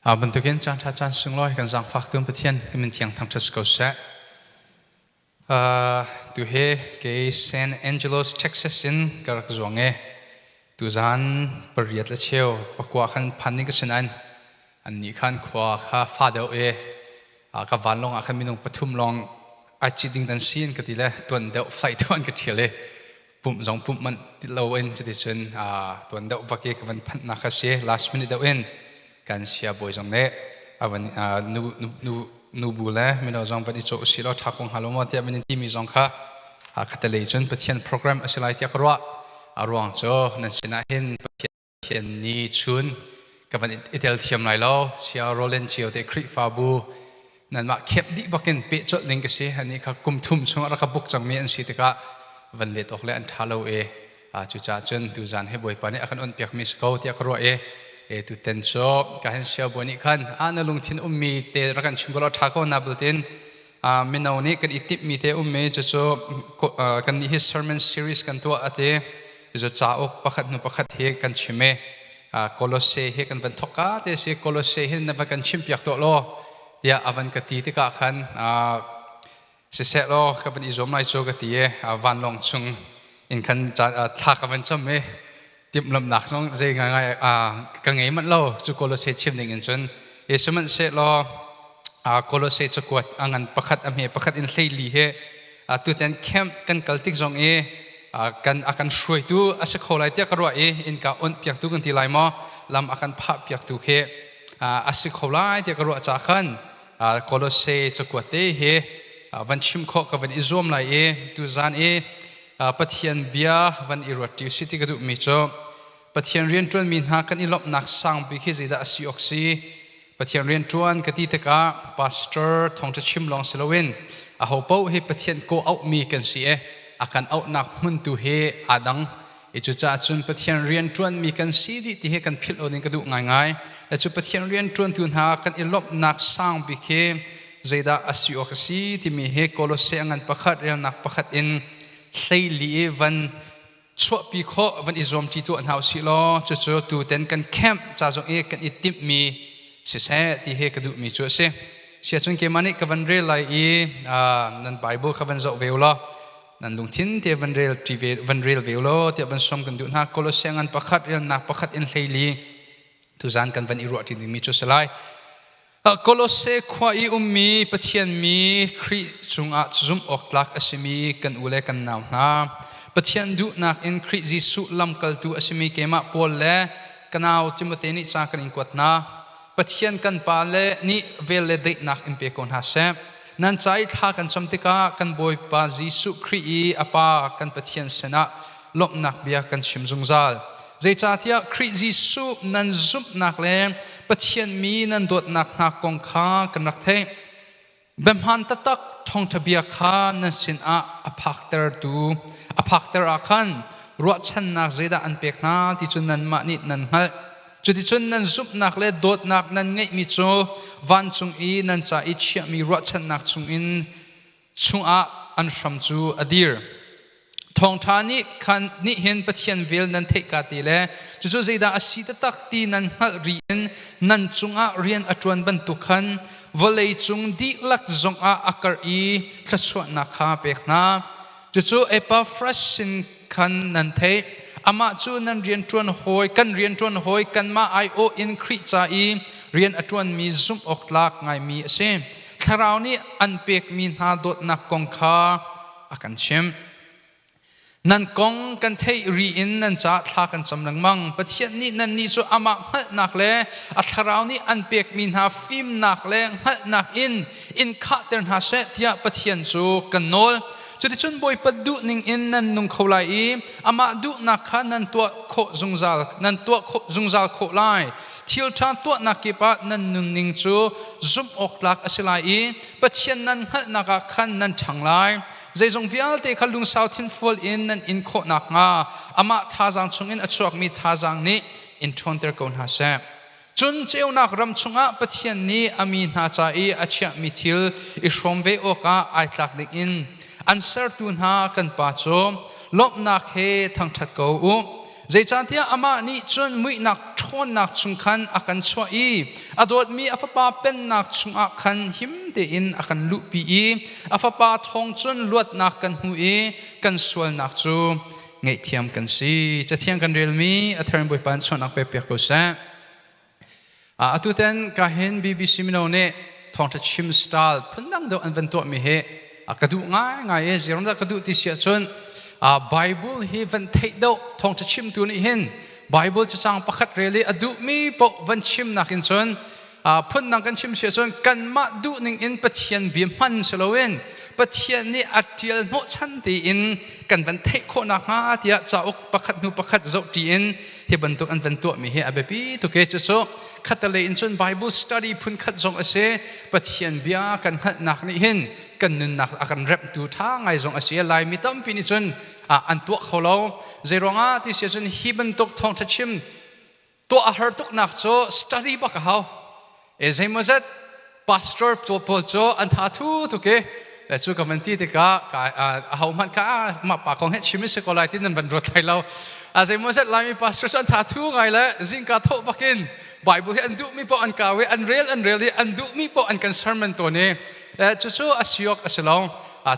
บรรทุกินจานท่าจานซึ่งลอยกันสังฟักตัวประเทศก็มันเที่ยงทางทัศกษะดูเฮque San Angeles Texas in กระทรวงดูจานปริยัติเชียวประกวดขันพันนี้ก็เช่นนั้นอันนี้ขันขวาข้าฟาเดลกับวันลงขันมีนงปฐุมลงอาจิดิงดันซีนก็ดีเลยตัวเดลไฟตัวนั้นก็เที่ยวเลยปุ่มสองปุ่มมันติดเราเองจะได้เช่นตัวเดลวักเกกับวันพันนักเสีย last minute เดลเองการเชียร์บอยจงเน่วันนูบูเล่ไม่น้อยจงวันนี้โจสิเราทักของฮาโลมาที่วันนี้ที่มีจงค่ะคัตเลจนประเทศโปรแกรมอะไรที่กรัวรวงโจนั่นสินะเห็นประเทศนี้ชุนกับวันอิตาลีทีมไหนแล้วเชียร์โรเลนเชียร์เดคริฟาบูนั่นมาเข็บดิบักินเปิดจุดลิงก์สิอันนี้ค่ะกุมทุ่มช่วงรักบุกจังมีอันสิที่ก็วันเล็ดออกเลยอันทาโลจุจ่าจนดูจานให้บอยปานี่อาการอุ่นเปียกมิสโก้ที่กรัวตุเต็นโจการเห็นเชียวบนิคันนลุงทินมีเตรักันชิมกลอทักโอนาบลตินมินาวนี้กันอิติมีเตมีจะโจกันนี่ his sermon series กันตัวอาเตจะจ้าอกประคัดนุประคัดเฮกันชิมโคโลเซเฮกันวันทกาเตสิโคโลเซเฮนับกันชิมเปียกตัวโลเดียอวันกตีที่กะขันเสร็จโลกับวันอิจอมไลโจกตีวันลงชุงอินคันจะทักกับวันจำติมลำหนักสองเรื่องง่ายกังไงมันเล่าจุโคโลเซชิมหนึ่งอินชนสมันเสร็จแล้วโคโลเซจะกวดงันประคัดอเมประคัดอินเซลีเฮตัวแทนแคมกันกัลติกจงกันอาการช่วยตัวอาศัยคนไรที่กระโดดอินกาอุ่นเปียกตัวกันทีไรมั้งลำอาการพับเปียกตัวเฮอาศัยคนไรที่กระโดดจากขันโคโลเซจะกวดเฮวันชิมข้อกับวันอิจอมไรตัวจานปัทยันเบียวันอิรัติวสิติกระดูมิโจปัทยันเรียนจวนมีหากันอิลบนักสังบิคิจิดาอสิออกซีปัทยันเรียนจวนกติตกาพาสเตอร์ทองจะชิมลองเซลวินอาหูเป้าให้ปัทยันโกเอามีกันสิอาการเอาหนักมุนตุเฮอาดังจุดจ่าจนปัทยันเรียนจวนมีกันซีดิที่เฮกันพิลโอนิกระดูง่ายๆและจุดปัทยันเรียนจวนตุนหากันอิลบนักสังบิคิจิดาอสิออกซีที่มีเฮโคโลเซงันประคัดเรียนนักประคัดอินใส่ลีวันชั่วปีข้อวันอิจอมที่ตัวอันหาสิโลจะจะตัวเต็นกันแคมจ่าจงกันอิติมมีเสียที่เฮกระดูมีชัวเสียจนเกี่ยมันนี่กับวันเรียลไลนั่นไบเบิลกับวันจะเวลล์นั่นลุงทิ้งที่วันเรียลที่วันเรียลเวลล์ที่วันสมกันดูนะโคโลเซงันประคัดเรียนนักประคัดอินใส่ลีทุจานกันวันอิรัวที่มีชัวสลายโคโลเซควายมีปัจจัยมีคริจุงอาจุมออกลักอสิมีกันอุเลกันนาวนาปัจจัยดูนักอินคริจิสุลำกัลตูอสิมีเกมาปอลเล่กันนาวจิมเตนิจากกันอินกวดนาปัจจัยกันปาเล่นี่เวลเดนักอินเปกอนฮาเซนั่นใจท่ากันสมติกากันบอยปาจิสุครีอปากันปัจจัยเสนาลบนักเบียกันชิมจุงซาลใจจ่าที่คริจิสุนั่นซุปนักเล่ปัจจัยมีนันโดดนักกองข้ากันนักเทเบมฮันตักท่องทะเบียข้านันสินอภักเตอร์ดูอภักเตอร์อาคันรัวชันนักเจดาอันเปกนาที่จุนนันมานินันฮัลจุดที่จุนนันซุปนักเล่โดดนักนันไงมิโจวันจุงนันจ่าอิเชียมีรัวชันนักจุงจุงอันชัมจูอดีร์ทองทานี่คันนี่เห็นปัจจัยเวลนั้นเทกาติเล่จู่ๆเจดาอสิตตักตีนันฮัลเรียนนันจุงเรียนอัจวนบรรทุกันวลัยจุงดีลักจงอักรีขสวนักข้าเปกนาจู่ๆเอปาฟรัสสินคันนันเทอามาจูนันเรียนจวนหอยกันเรียนจวนหอยกันมาไอโออินคริจาอีเรียนอัจวนมีซุ่มออกลักไงมีเช่นคราวนี้อันเปกมีนาโดดนักกองข้าอากันเชมนั่นกงกันเทรีอินนั่นจะทากันสำนักมั่งประเทศนี้นั่นนี่จะอามาหัดนักเล่อัตราวนี้อันเปียกมินหาฟิมนักเล่หัดนักอินข้าเดินหาเสตียประเทศจูกันโนลจุดที่ชนบอยปัดดูนิ่งอินนั่นนุ่งเขาไลอามาดูนักขันนั่นตัวโคจุงซาลนั่นตัวจุงซาลโคไลทิลชาตัวนักกิปะนั่นนุ่งนิ่งจูซุมออกลักอสิไลประเทศนั้นหัดนักขันนั่นทางไลใจจงวิอัลเตขัลลุงสาวทินฟูลอินนั่นอินโคนักงาอามาท่าจังชงอินอัจฉริมีท่าจังนี้อินทอนเตอร์กอนฮาเซจุนเจ้านักรำชงะปะเทียนนี้อามีนาจาอีอัจฉริมิทิลอิชมเวโอกาไอตักดิอินอันเซอร์ตุนฮากันปาโจลบนักเฮทั้งทัดเกาใจจันที่อามานี้จุนมุยนักท chon nak chung khan akan chwa I adot mi afapa pen nak chung akan him te in akan lu pi I afapa thong chun luat nak kan hu I kan sual nak chu ngei thiam kan si cha thiang kan rel mi atharin boi pan chon ak pe pe ko sa atuten ka hen BBC mino ne Thawngtha Chim style phundang do an to mi he akadu ngai e zirong da kadu ti sia chun Bible he van thei do Thawngtha Chim tu ni hen Bible cha sang pakhat really adu mi po van chim nakin chun phundang kan chim sia chun kan ma du ning in pathian bi man salowen pathian ni atial no chan ti in kan van thei kho na nga tia cha ok pakhat nu pakhat zo ti in he ban tuk an van to mi he abepi to ke chu khatale in chun Bible study phun khat zong ase pathian bia kan hat nak ni hin kan nun nak akan rep tu tha ngai zong ase lai mi tam pi ni chun an tu kholo zeronga ti se chun hi ban tuk Thawngtha Chim to a her tuk nak cho study ba ka hau e zaimazat pastor to pol cho an tha thu to ke la chu community te ka hau man ka ma pa kong he chimi se ko lai tin ban ro thai lo zaimazat lai mi pastor an tha thu ngai la zing ka tho bakin Bible an du mi po an kawe an really an du mi po an kan sermon to ne chu asiok asalong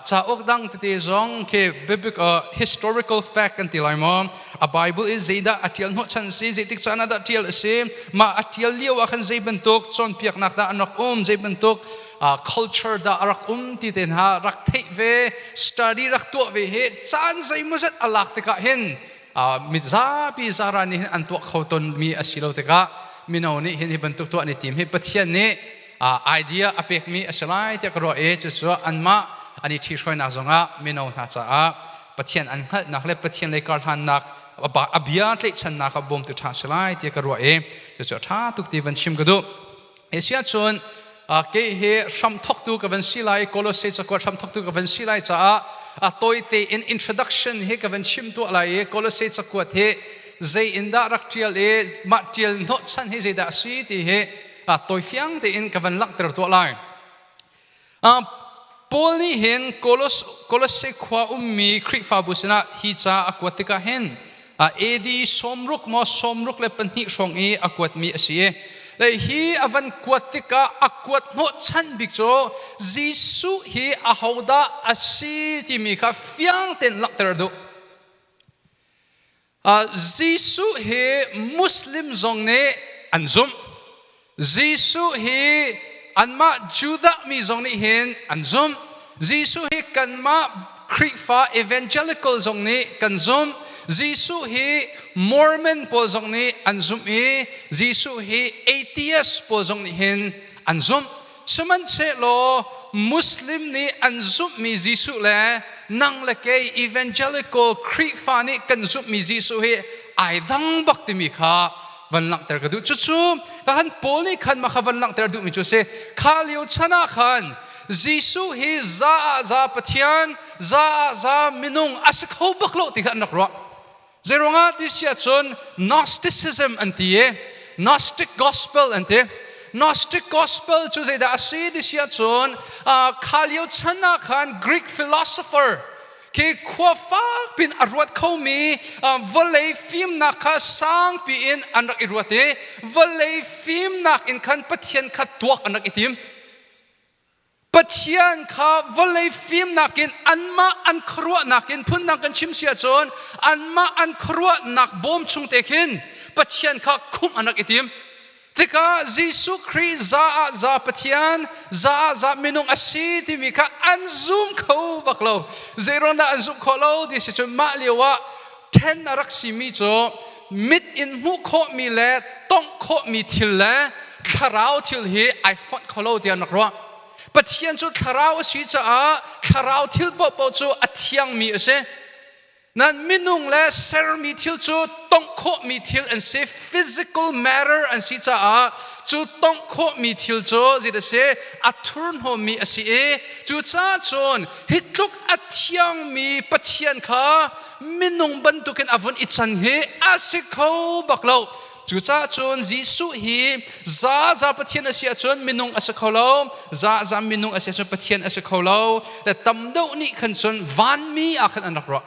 cha ok dang te zong ke biblical historical fact kan tilai mo a Bible is zeda atial no chan si zetik chana da tial se ma atial liu akan zai bentuk chon piak nak da anak zai bentuk culture da arak ti ten ha rak thei ve study rak to ve he chan zai muzat alak te ka hen mi za pi zara ni an to khoton mi asilo te ka mino ni hin hi bentuk to ani tim he pathian ne idea apek mi asalai te ka ro e chu anma ani thi shroi na zonga mino na cha pathian an hal nak le pathian le kar han nak abiat le chan nak bom tu tha salai te ka ro e chu tha tuk ti van chim gadu asia chon ke he sham thok tu ka van silai kolose cha ko sham thok tu ka van silai cha toy te in introduction he ka van chim tu ala e kolose cha ko the zai inda raktial e matial no chan he zai da si ti he toy fiang te in ka van lak ter to lai Paul ni hen kolose khwa ummi khrik fa busna hi cha akwatika hen edi somruk le panhi song e akwat mi asie le hi avan kwatika akwat no chan bik cho jisu hi ahoda asi ti mi kha fiang ten lakter do jisu he muslim zong ne anzum jisu he anma juda mi zong ni hen anzum jisu he kanma krifa evangelical zong ni kanzum jisu he mormon pol zong ni anzum e jisu he atheist pol zong ni hen anzum saman se lo muslim ni anzum mi jisu le nang le ke evangelical krifa ni kanzum mi jisu he ai dang bak ti mi kha van lang ter ka du chu kan pol ni khan ma kha van lang ter du mi chu se khalio chana khan jisu he za pathian za minung asakho baklo ti khan nakro zeronga ti sia chon gnosticism antie gnostic gospel ante gnostic gospel chu ze da asi ti sia chon khalio chana khan Greek philosopher ke khwafa pin arwat khomi volei film na kha sang pi in anak irwate volei film nak in khan pathian kha tuak anak itim pathian kha volei film nakin anma an khrua nakin phun nak kan chim sia chon anma an khrua nak bom chung tekin pathian kha khum anak itim Tika Jisu Christ za pathian za minung asi ti mi kha anzum kho baklo zeron da anzum kholo di se ma lewa 10 arak si mi cho mit in mu kho mi le tong kho mi thil le tharau thil hi I fought kholo ti anak ro pathian chu tharau si cha tharau thil bo chu athiang mi ase nan minung le ser mi thil chu tong kho mi thil and say physical matter and si cha chu tong kho mi thil chu zida se athurn ho mi asi e chu cha chon hitluk athiang mi pathian kha minung ban tuken avun ichan he asikho baklo chu cha chon jisu hi za pathian asia chon minung asakholo za minung asia chon pathian asakholo la tamdo ni khan chon van mi akhan anakro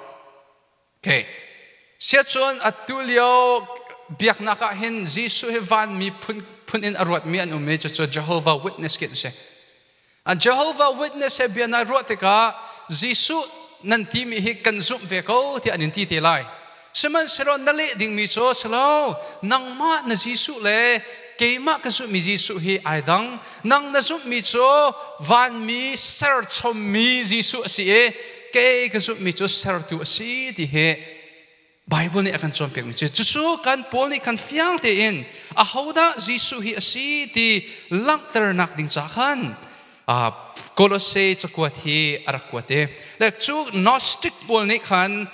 okay sia chon atulio biak naka hin Jisu he van mi pun in arwat mi an ume cho Jehovah Witness kin se a Jehovah Witness he bian arwat ka Jisu nan ti mi hi kan zum ve ko ti anin ti te lai seman sero nale ding mi cho selo nang ma na Jisu le keima kan su mi Jisu hi aidang nang na zum mi cho van mi ser chom mi Jisu si e ke kan su mi cho ser tu si ti he Bible ni akan chom pek mi chu kan Paul ni kan fiang te in a hoda Jisu hi asi ti langter nak ding cha khan Colossae chakwat hi arakwate lek chu Gnostic Paul ni khan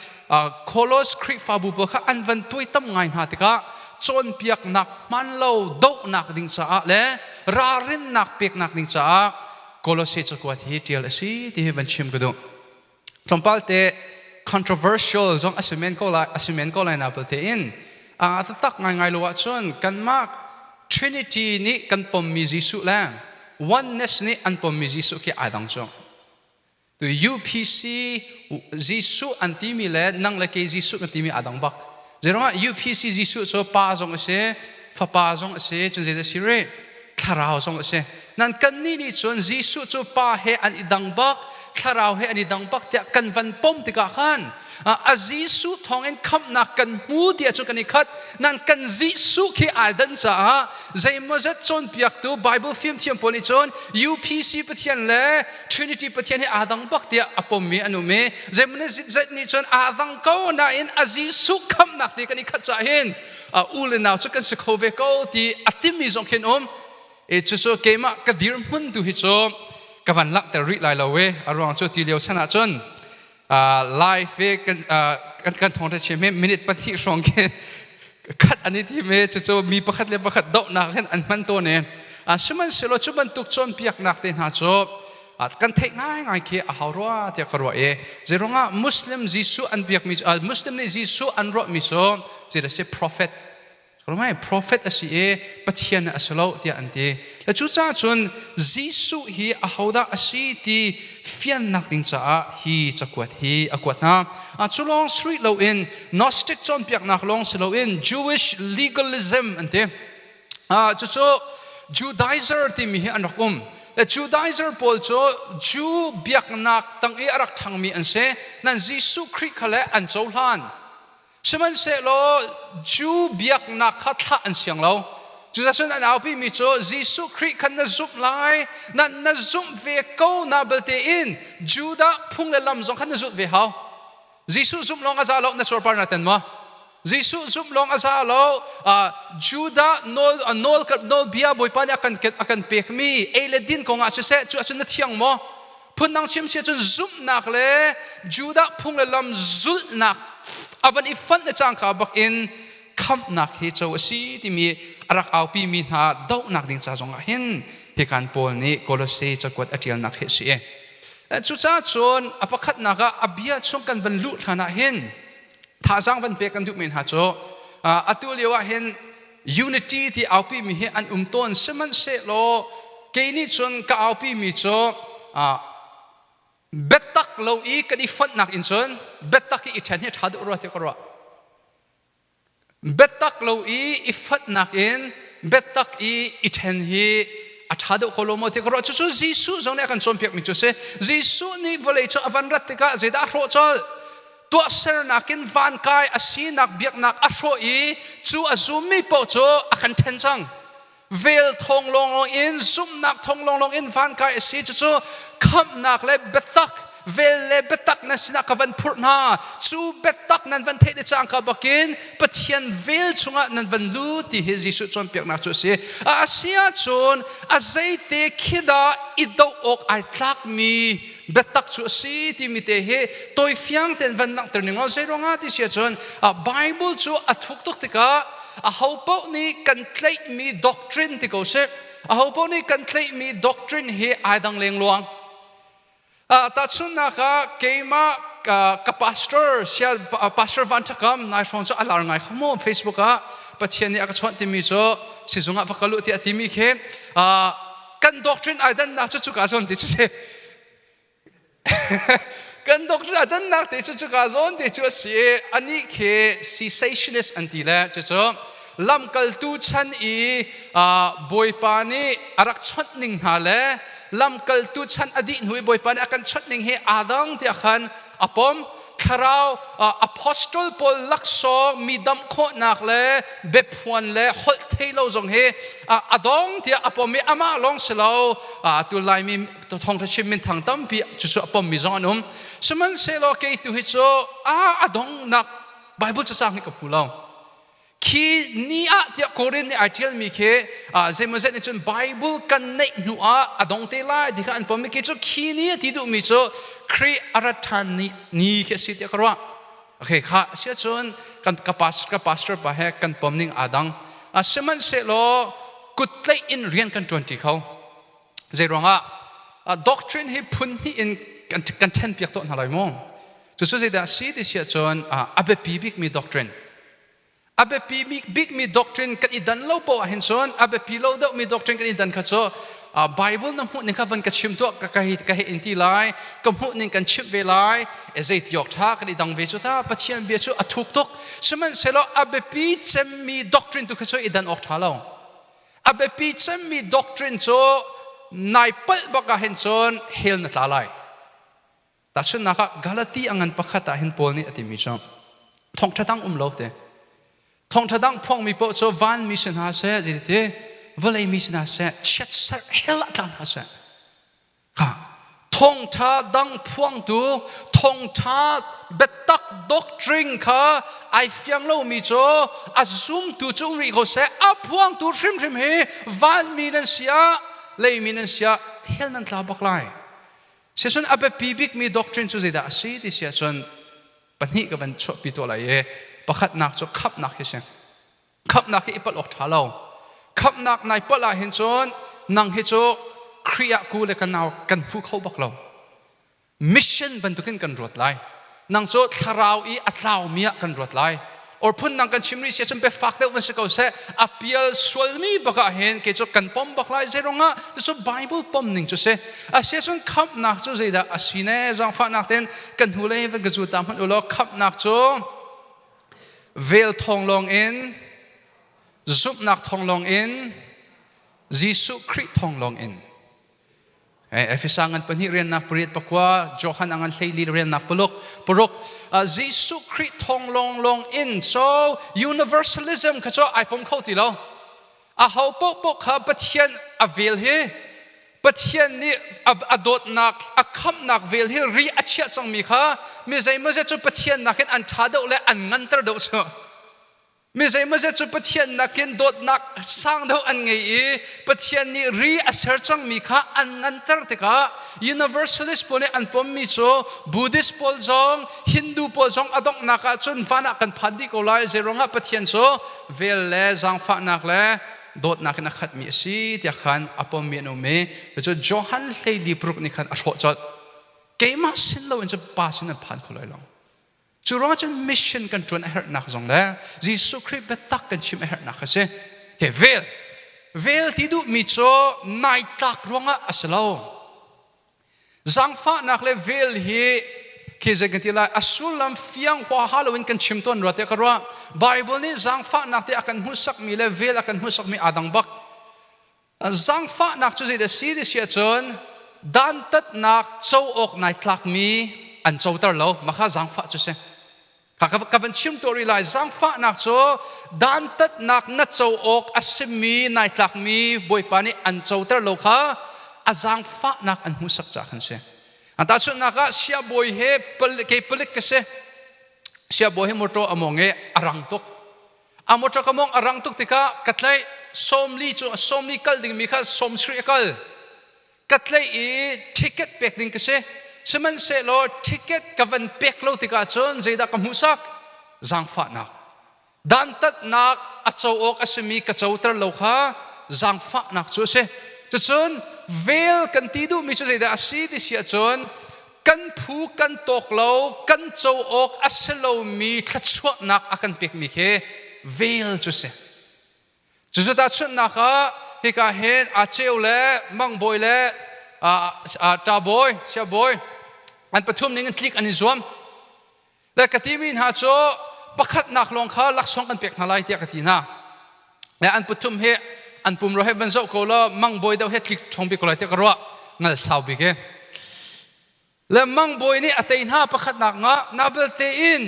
Colos Creek fabu bo kha anvan tui tam ngai ha tika chon piak nak man lo do nak ding cha le rarin nak pek nak ding cha Colossae chakwat hi tial asi ti van chim gadu trompalte controversial jong asimen ko la na pelte in tak ngai lo wa chon kan mak Trinity ni kan pom mi Jisu la oneness ni an pom mi Jisu ki adang chong to UPC Jisu anti mi le nang le ke Jisu anti mi adang bak zeronga UPC Jisu so pa jong ase fa pa jong ase chun je si re kharao jong ase nan kan ni chon Jisu so pa he an idang bak kharao he an idang bak tia kan van pom tika khan a Jisu thong en kham na kan mu dia chu kan ikhat nan kan Jisu ki adan cha zai mozat chon piak tu Bible film thiam poni chon UPC pathian le Trinity pathian he adang bak dia apom mi anu me zai mone zat ni chon adang ko na in a Jisu kham na ti kan ikhat cha hin ule na chu kan se khove ko ti atimi jong khen e chu so kema ka dir mun tu hi cho kavan lak ta ri lai lawe arwang chu ti leo sana chon live kan Thawngtha Chim minute pati song ke kat ani ti me chu mi pakhat le pakhat do na khen an man to ne suman selo chuban tuk chon piak nak ten ha cho kan thei ngai ke a hawra te karwa e zeronga Muslim Jisu an piak mi Muslim ni Jisu an ro mi so je se prophet romai prophet asi e pathian asalo ti anti la chu cha chun Jisu hi a hawda asi ti fian nak ding cha hi chakwat hi akwat na chulong street lo in Gnostic chon piak nak long selo in Jewish legalism ante chu Judaizer ti mi hi anakum le Judaizer pol cho Jew biak nak tang e arak thang mi anse nan Jisu Christ khale an chol han seman se lo Jew biak nak khatha an siang lo Judasun an aupi mi cho Jisu Christ kan na zup lai na zup ve ko na belte in Juda phung le lam zong kan na zup ve hao Jisu zup long azalo na sorpar natin mo Jisu zup long azalo Juda nol bia boy pa akan pek mi ele din ko nga se chu asun na thiang mo phun nang chim se chun zup nak le Juda phung le lam zul nak avan ifan na chang ka bak in kham nak he cho si ti mi arak aupi min ha do nak ding cha jong hin he kan Paul ni Colossae chakwat atial nak he si e chu cha chon apakhat naka abia chung kan van lu thana hin tha jang van pe kan du min ha cho atul lewa hin unity ti aupi mi he an ton seman se lo ke ni chon ka aupi mi cho betak lo i kan I fat nak in chon betak I then he thadu ro te korwa betak lo I ifat nak in betak I ithen hi athado kolomo te kro chu Jisu zone kan chom pek mi chu se Jisu ni vole chu avan rat te ka zeda ro chol to ser nakin van kai asinak biak nak athro I chu azumi po chu akan then chang vel thong long in zum nak thong long in van kai asi chu kham nak le betak vele betak na sinakavan purna chu betak nan van thei chang ka bakin pathian vel chunga nan van lu ti he Jisu chon pek na chu se asia chon azaite khida ido ok ai tlak mi betak chu si ti mi te he toy fiang ten van nak terning lo se ronga ti sia chon Bible chu athuk tok tika a hopo ni kan klei mi doctrine ti ko se a hopo ni kan klei mi doctrine he aidang leng luang tatsun naka keima ka pastor sia pastor van takam na shon cho alar ngai khamo Facebook a pathian ni aka chon ti mi cho sizunga vakalu ti atimi khe kan doctrine adan na chu ka zon ti che kan doctrine adan na ti chu ka zon ti chu si ani khe cessationist anti la cho ลำกัลตูชันบอยปานีอารักชดนิ่งหาเลลำกัลตูชันอดีตหุยบอยปานีอากันชดนิ่งเฮอาดังที่อากันอปมคาราวอพอสโตลปอลลักษอมีดำโคนักเลเบบพวนเลฮอลเทโลจงเฮอาดังที่อปมมีอามาลองเสลาตุลายมีทองทชิมมินทางตั้มปีจุดอปมมีจงนุ่มสมันเสลาเกตุฮิโซอาดังนักไบเบิลจะสร้างให้กับผู้เราคีนี่ที่โครินในอาร์ติเคิลมีเคเจมันเซนจนไบเบิลกันในหนูอาดงเตล่าที่ขันผมมีเคจูคีนี่ที่ดูมีจูครีอารัฐานี่เคสิที่กระว่าโอเคค่ะเสียจนกันกับพาสเตอร์ไปให้กันผมนิ่งอาดังสมันเซโลกุดเลยอินเรียนกันจวนที่เขาเจรองด็อกทรินให้พุ่นที่อินกันเทนเปียกต้นอะไรมั่งจู่ๆเจดาซีที่เสียจนอาเบปีบิกมีด็อกทรินอาเบปีบิ๊กมีด็อกทรินกันอีดันเล่าปอเห็นส่วนอาเบปีเล่าดอกมีด็อกทรินกันอีดันขัดโซ่ไบเบิลน้ำหูนี่ครับวันกันชิมตัวกับกับอินทีไลกับหูนี่กันชิมเวลาเจติยกท่ากันอีดังเวชุท่าปัจจัยเบียชุอัทุกตกสมันเสร็จอาเบปีจะมีด็อกทรินตัวขัดโซ่อีดันออกท่าเราอาเบปีจะมีด็อกทรินโซ่นายเปิลบักเห็นส่วนเฮลนัทลาไลแต่ส่วนนักกาลาตีอังกันปักขัดเห็นปอลนี่อติมิจฉาท่องทังโลกเตท่องทังพวงมีโปรโซวันมิชนาเซ่จิตเตวลัยมิชนาเซ่เช็ดสร์เฮลตังฮาเซ่ค่ะท่องทังพวงดูท่องทังเบตักด็อกทริงค่ะไอฟียงโลมิโซอาซุมตูจูริโกเซ่อาพวงตูทริมเฮวันมินันเซียเลยมินันเซียเฮลนันทลาบักไลเสียส่วนอาเบปีบิกมีด็อกทรินสุดที่สีที่เสียส่วนปัญหากับมันชอบปีตัวอะไรประคัดนักจะขับนักเสียขับนักที่ปัดออกท่าเราขับนักในปัดลายเห็นส่วนนังเห็นส่วนครียกูเลยกันเอากันผู้เข้าบักเรามิชชั่นบรรทุกกันรวดไล่นังส่วนทาราวอัตลาวเมียกันรวดไล่or pun nang kan chimri sia chun pe fak de wan se ko se apial swalmi baka hen ke cho kan pom baklai zeronga so bible pom ning chu se a sia chun khap nak chu zeida asine jang fa nak ten kan hulei ve gaju tam han ulo khap nak chu vel thong long in zup nak thong long in jisu kri thong long in Efisangan panhi rian nak priet pakwa Johan angan leili rian nak purok Jisu Kri thong long in so universalism kacho ai pom khoti lo a hau pok kha pathian avel he pathian ni adot nak akham nak vel he ri achia chang mi kha mi zai ma chu pathian nakin an tha do le an ngan tar do so mi zai ma chu pathian nakin dot nak sang do an ngei pathian ni ri asar chang mi kha an ngan tar te ka universalist pone an pom mi cho buddhist pol jong hindu pol jong adok naka chun fana kan phandi ko lai zeronga pathian cho vel le jang fa nak le dot nak na khat mi si tia khan apom mi no me cho johan leili pruk ni khan asho chot keima sin lo in cho pasin an phan kholai long chu ro chen mission kan tron her nak jong le jisu khrip betak kan chim her nak se he vel ti du mi cho nai tak ronga aslo jang fa nak le vel hi ke jagantila asulam fiang hwa halloween kan chim ton rote karwa bible ni jang fa nak te akan husak mi le vel akan husak mi adang bak jang fa nak chu je de si de sia chon dan tat nak chou ok nai tlak mi an chou tar lo makha jang fa chu se kavan chim to realize jang fa nak cho dan tat nak na chou ok asimi nai tlak mi boi pani an chou tar lo kha azang fa nak an husak cha khan se anta chu naka sia boi he ke pelik ke se sia boi he moto amonge arang tok amoto kamong arang tok tika katlai somli kal ding mi kha somsri kal katlai ticket pek ding ke se seman se lo ticket kavan pek lo tika chon zeida kam husak jang fa nak dan tat nak achou ok asimi ka choutar lo kha jang fa nak chu se chun vel kan ti du mi chu zeida asi di sia chon kan phu kan tok lo kan chou ok aselo mi thachwa nak akan pek mi khe vel chu se chu ta chun naka hi ka hen a cheu le mang boy le ta boy sia boy an pathum ning klik ani zuam la katimin ha cho pakhat nak long kha lak song kan pek na lai tia katina และอันปุถุมเฮอันปุ่มเราให้บรรจุก็แล้วมังบอยเดาให้คลิกชงบิกอะไรที่กระวะงั้นสาวบิกและมังบอยนี่อัตยินหาประคัดหนักงะนาเบลเตอิน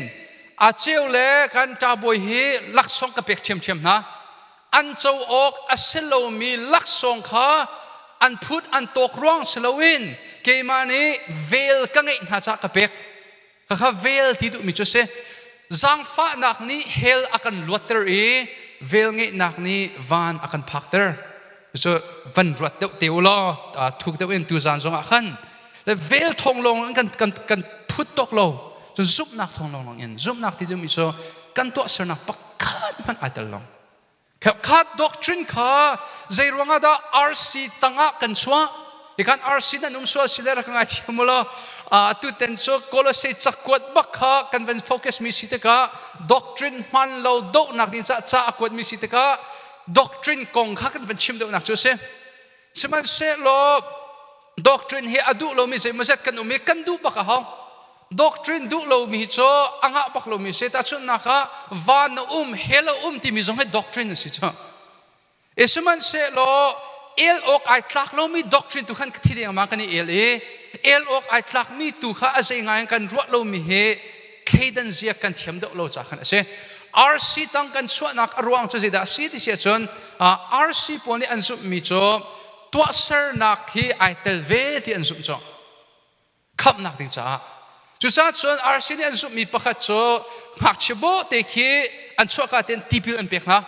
อาเจียวเล่กันตาบอยเฮลักษงกับเปียกเฉียมนะอันเจ้าออกอัสโลมีลักษงขาอันพุทธอันตกร่องสโลวินเกมานี้เวลกังเงินหาจากกับเปียกข้าเวลที่ดูมิจุเสจังฟ้านักนี้เฮลอากันลวดเตอร์เวลเงินนักนี้วันอากันพักเตอร์จะวันรวดเดียวล้อถูกเดียวเองตูจานจงอากันและเวลทองลงกันพุทธตกโลจนซุบนักทองลงเองซุบนักที่ดูมิจุกันตัวเสนักปักขัดมันอาจจะลงข้าด็อกทรินข้าใจรวงอาดา RC ตั้งกันชัวอีกัน RC นั้นชัวสิเลรักงานที่มุลตุเต็นชัวโคลเซจักวดบักข้ากันเป็นโฟกัสมีสิทธิ์ข้าด็อกทรินมันเราดกนักดินจะกวดมีสิทธิ์ข้าด็อกทรินกงข้ากันเป็นชิมดกนักชัวเสสมันเสโลด็อกทรินเฮอดูเรามีเสมาเสกันอุมีกันดูบักข้าด็อกทรินดูเรามีชัวอ่างบักเรามีเสแต่ชุดนักข้าวานเฮลที่มีจงให้ด็อกทรินสิจ้าเอสมันเสโลเอลอกไอทักเรามีด็อกทรินตุขันที่เดียมากันนี่เอลอกไอทักมีตุข้าอะไรงานกันรัวเรามีเฮเคดันเสียกันเทียมดอกเราจากกันเสRC ตั้งกันส่วนนักรวงจะจะได้สิที่เสียจนRC พวกนี้อันสุดมีจ้าตัวเสร์นักที่ไอเตลเวที่อันสุดจ้าขับนักดิ้งจ้าจุดนั้นส่วน RC นี่อันสุดมีประคัตจ้าหักเชโบเตคีอันส่วนการเต้นทีพิลอันเปียกนะ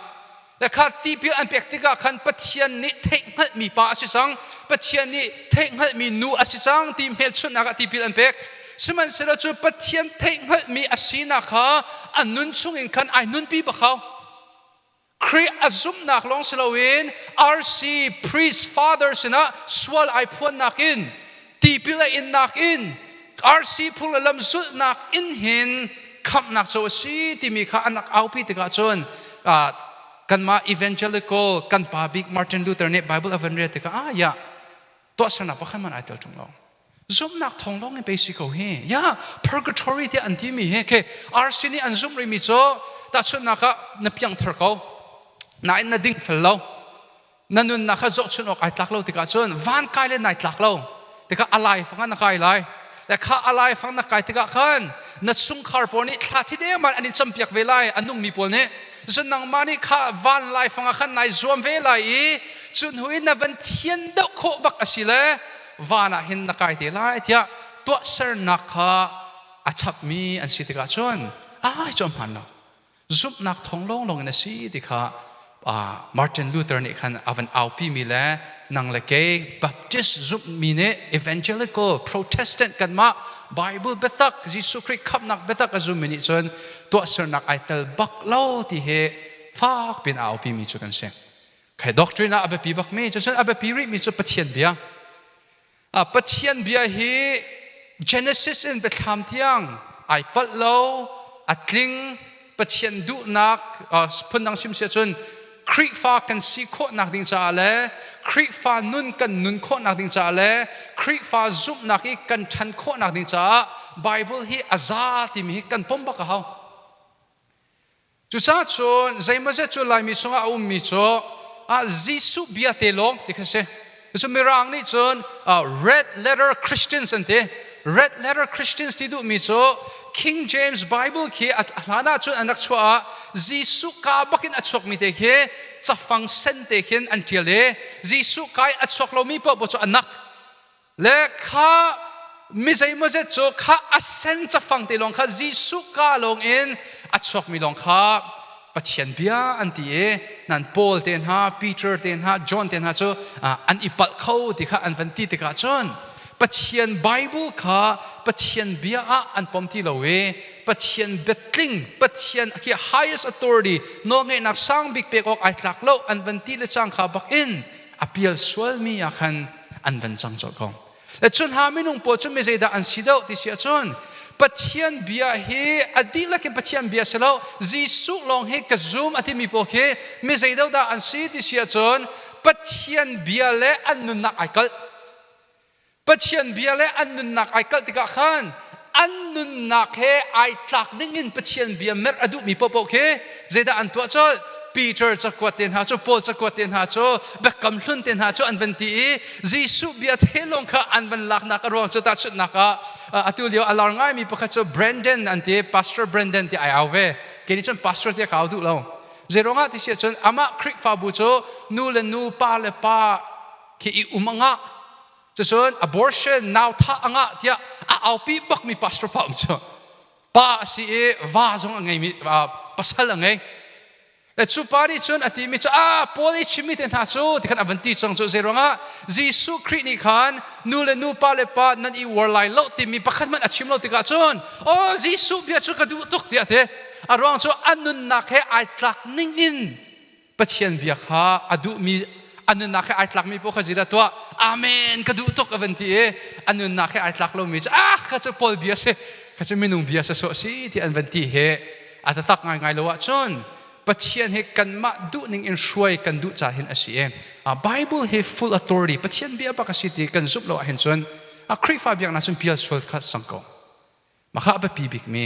และข้าทีพิลอันเปียกที่ก็ขันปัจเจียนนี่เทคนิคมีป่าสิสังปัจเจียนนี่เทคนิคมีนูสิสังทีมเฮลส่วนนักทีพิลอันเปียกสมันเสร็จจุดปัจเจียนเทคนิคมีอาศินักข้าอันนุนช่วงอินขันไอนุนปีบเขาครีอาซุมนักลงสลาวิน RC priest fathers นะสวลไอพวนนักอินทีพิลอินนักอินRC พูดลำสุดนักอินหินคำนักโซซีที่มีข้านักเอาพิธีกาจนกันมา evangelical กันปาบิกมาร์ตินลูเทอร์เนี่ย Bible of Andrea ที่ก็อย่าตัวสนับประคันมันไอเตลจงลงซุมนักทองลงใน basic เฮอย่า purgatory ที่อันที่มีเฮเค RC นี่อันซุมริมิโซแต่ส่วนนักนับยังเถอะเขานายนัดดิ้งเฟลเรานั่นนุนนักจดชุนออกไอตักเราที่กาจนวันกายเลยนายตักเราที่ก็อะไรฟังกันนักกายเลยแต่ข้าอะไรฟังนักกายที่ก็ขันนัดสุงคาร์ปนี่ท่าที่เดียมันอันนี้จำเปียกเวลัยอันนุ่งมีปนเนี่ยส่วนนังมานี่ข้าวันไลฟังกันนายรวมเวลัยส่วนหัวนับวันเทียนดอกโคบักอสิเลวานะเห็นนักกายที่ไล่ที่ตัวเสร์นักข้าอัจฉมีอันสิที่กาจนจอมหันเนาะซุปนักทองลงในสิที่ข้ามาร์ตินลูเทอร์นี่ขันอวันเอาปีมีแล้วนังเล็กบัพติสซุปมีเนี่ย evangelical protestant กันมา Bible เบตักยิสุคริสต์ขับนักเบตักก็ซุปมีนี่จนตัวเสร์นักไอเตลบักเล่าที่เฮฟากเป็นเอาปีมีจุกันเสียใครด็อกทรีน่าอับปีบักมีจนอับปีริมีจุปะเทียนเบียปะเทียนเบียเฮ Genesis อินเบธามเทียงไอปัดเล่าอัดลิงปะเทียนดูนักพุ่นนังชิมเสียจนคริฟ้ากันสีโคนักดิ้งจ่าเล่คริฟ้านุนกันนุนโคนักดิ้งจ่าเล่คริฟ้าซุปนักอีกันชันโคนักดิ้งจ่าไบเบิลฮีอาซาติมีกันปมบักเขาจุดนั้นส่วนใจมันจะจุดลายมีช่วงอามีช่วงจิสุเบียเตลงที่เขาเสส่วนมีร่างนี่จนred letter Christians อันเด red letter Christians ที่ดูมีช่วงKing James Bible คีอัตลานาจุนอันรักชัวจิสุกาบักินอัตชกมีเตะคีจะฟังเส้นเตะคีอันเทียเลจิสุกายอัตชกเรามีปะบุษอันนักและข้ามิใจมันจะจูข้าอัเซนจะฟังเตะลงข้าจิสุกาลงอินอัตชกมีลงข้าปัจเจียนเบียอันที่นั่นปอลเตนฮาปีเตอร์เตนฮาจอห์นเตนฮาจูอันอิปัลเขาที่ข้าอันวันที่ที่ข้าจอนปัจเจียนไบเบิลข้าปัจเจียนเบียอันปอมที่เราปัจเจียนเบตลิงปัจเจียนที่ highest authority น้องเงินนักสร้างบิ๊กเปกออกไอหลักเล่าอันวันที่เลช่างข้าบักอินอภิลสวลมีอาคันอันวันจังจอกงและจนหาไม่นุ่งปวดจนไม่ใจด่าอันสิเดาที่เสียจนปัจเจียนเบียเฮอดีละก็ปัจเจียนเบียเสแล้วจิสุลงเฮกซูมอธิมีปวดเฮไม่ใจด่าอันสิที่เสียจนปัจเจียนเบียและอันนุนนักไอเกิลปัจเจียนเบียและอันนุนนักไอเกิลที่กะขันอันนุนนักเฮไอตักดิ้งอินปัจเจียนเบียเมรอดุมีปวดเฮใจด่าอันตัวจน Peterจะกวดเตียนหาจูปอลจะกวดเตียนหาจูเบกกำลุนเตียนหาจูอันวันที่จีสุเบียเทลงค่ะอันวันหลักนักรวงจะตัดชุดนักอตุเลียวอลาร์ง่ายมีประคัตจูBrandonอันที่ Pastor Brandonที่ไอเอาเวเกี่ยนี่จน Pastor ที่เขาดูเราเจรงาที่เสียจนอามาคริกฟาบูจูนูเลนูปาเลปาที่อุมังะจะจน abortion นาวท่าอ่ะที่เอาปีบักมี Pastor พร้อมจูป้าสิว่าจงไงมีภาษาละไงแต่ชุปาริจนอธิมิจโพลิชิมิเตนหาจูที่ขันอวันที่จงจูเจรงะจีสุคริสต์นี่ขันนูเลนูปาเลปานั่นอีวอร์ไลโลที่มีประคันมันอชิมโลติกาจนโอ้จีสุเบียจูกระดูตุกเดียเถอะอารมณ์จูอันนุนนักให้ไอตักนิ่งอินปะเชียนเบียข้าอดูมีอันนุนนักให้ไอตักมีพวกขจิระตัวอาเมนกระดูตุกอวันที่อันนุนนักให้ไอตักเรามีข้าจะพอลเบียเสข้าจะไม่นุ่งเบียสโซซีที่อันวันที่เฮอาจจะตักง่ายๆเลยว่าจนปัจเจียนเฮกันมาดูนิ่งอินช่วยกันดูจ่าเห็นอาชีพBible เฮ full authority ปัจเจียนเบียบักสิติกันซุบเราเห็นจนคริสต์ฟาเบียงน่าจะเบียส่วนขัดสังกัดมาข้าไปปีบิกมี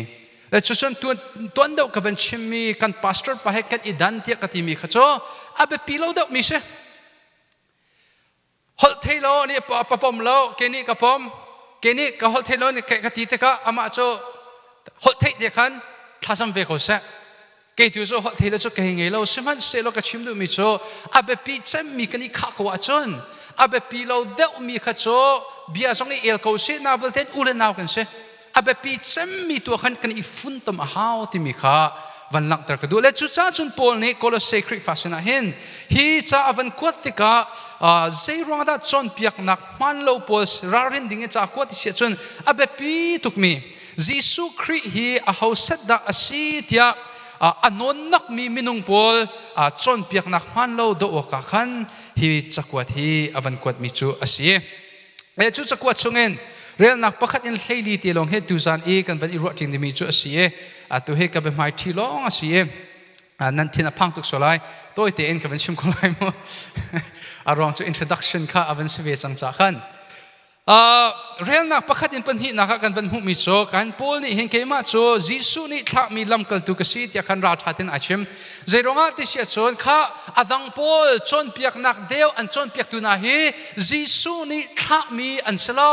และจนตัวเดียวกับวันชิมมีกัน pastor ไปให้กันอีดันเทียกันที่มีข้าจ้าไปปีเราเดียวมีเช่ฮอลเทโลนี่ปะปมเราเกนี่กับผมเกนี่กับฮอลเทโลนี่กันที่เตะก็อามาจ้าฮอลเทเดียกันท่าสัมเวกุเสเกี่ยวกับฮอลเทโลจ้าเก่งไงเราสมันเซโลกับชิมดูมีจ้าไปปีเจมมีกันนี่ข้ากว่าจนไปปีเราเดียวมีข้าจ้าเบียร์สองเอลกูเสนาบุลเทนอุเลนาวกันเสไปปีเจมมีตัวขันกันอีฟุนตมหาวที่มีข้าวันหลังตระกดูและจุดจ้าจุนโพลนี่โคลอสเซคริฟาสนาเห็นฮีจ้าวันกวดติกาเซรังดัดจนเปียกนักมันโลโพสรารินดิ้งจากกวดที่เสียจนไปปีทุกมียิสุคริฮีเฮาเซดักอาศิเดียอันนนนักมีมินุงโพลจนเปียกนักมันโลโดโอกัขันฮีจากกวดฮีวันกวดมิจูอาศิและจุดจากกวดชงเงินเรื่องนักประคัดอินเทลีตีลงเฮดูซานเอกันเป็นอิรัวจิงดิมิจูอาศิตัวเฮกับเป็นไม้ที่ล้องอาศินั่นที่นับพังตุกโซไลตัวเตนกับเป็นชิมคนไลมั้งอารมณ์จะ introduction ข้าอวันสเวสังจากขันเรื่องนักประคัดอินเป็นหินักกันเป็นหุมิโซกันปูนี่เห็นเกมาโซจิสุนี่ถ้ามีลำกัลตุกสิทธิ์กันราชาตินอาชิมเจรงาติเสียชนข้าอดังปูจนเปียกนักเดียวอันจนเปียกตุนาฮีจิสุนี่ถ้ามีอันเสลา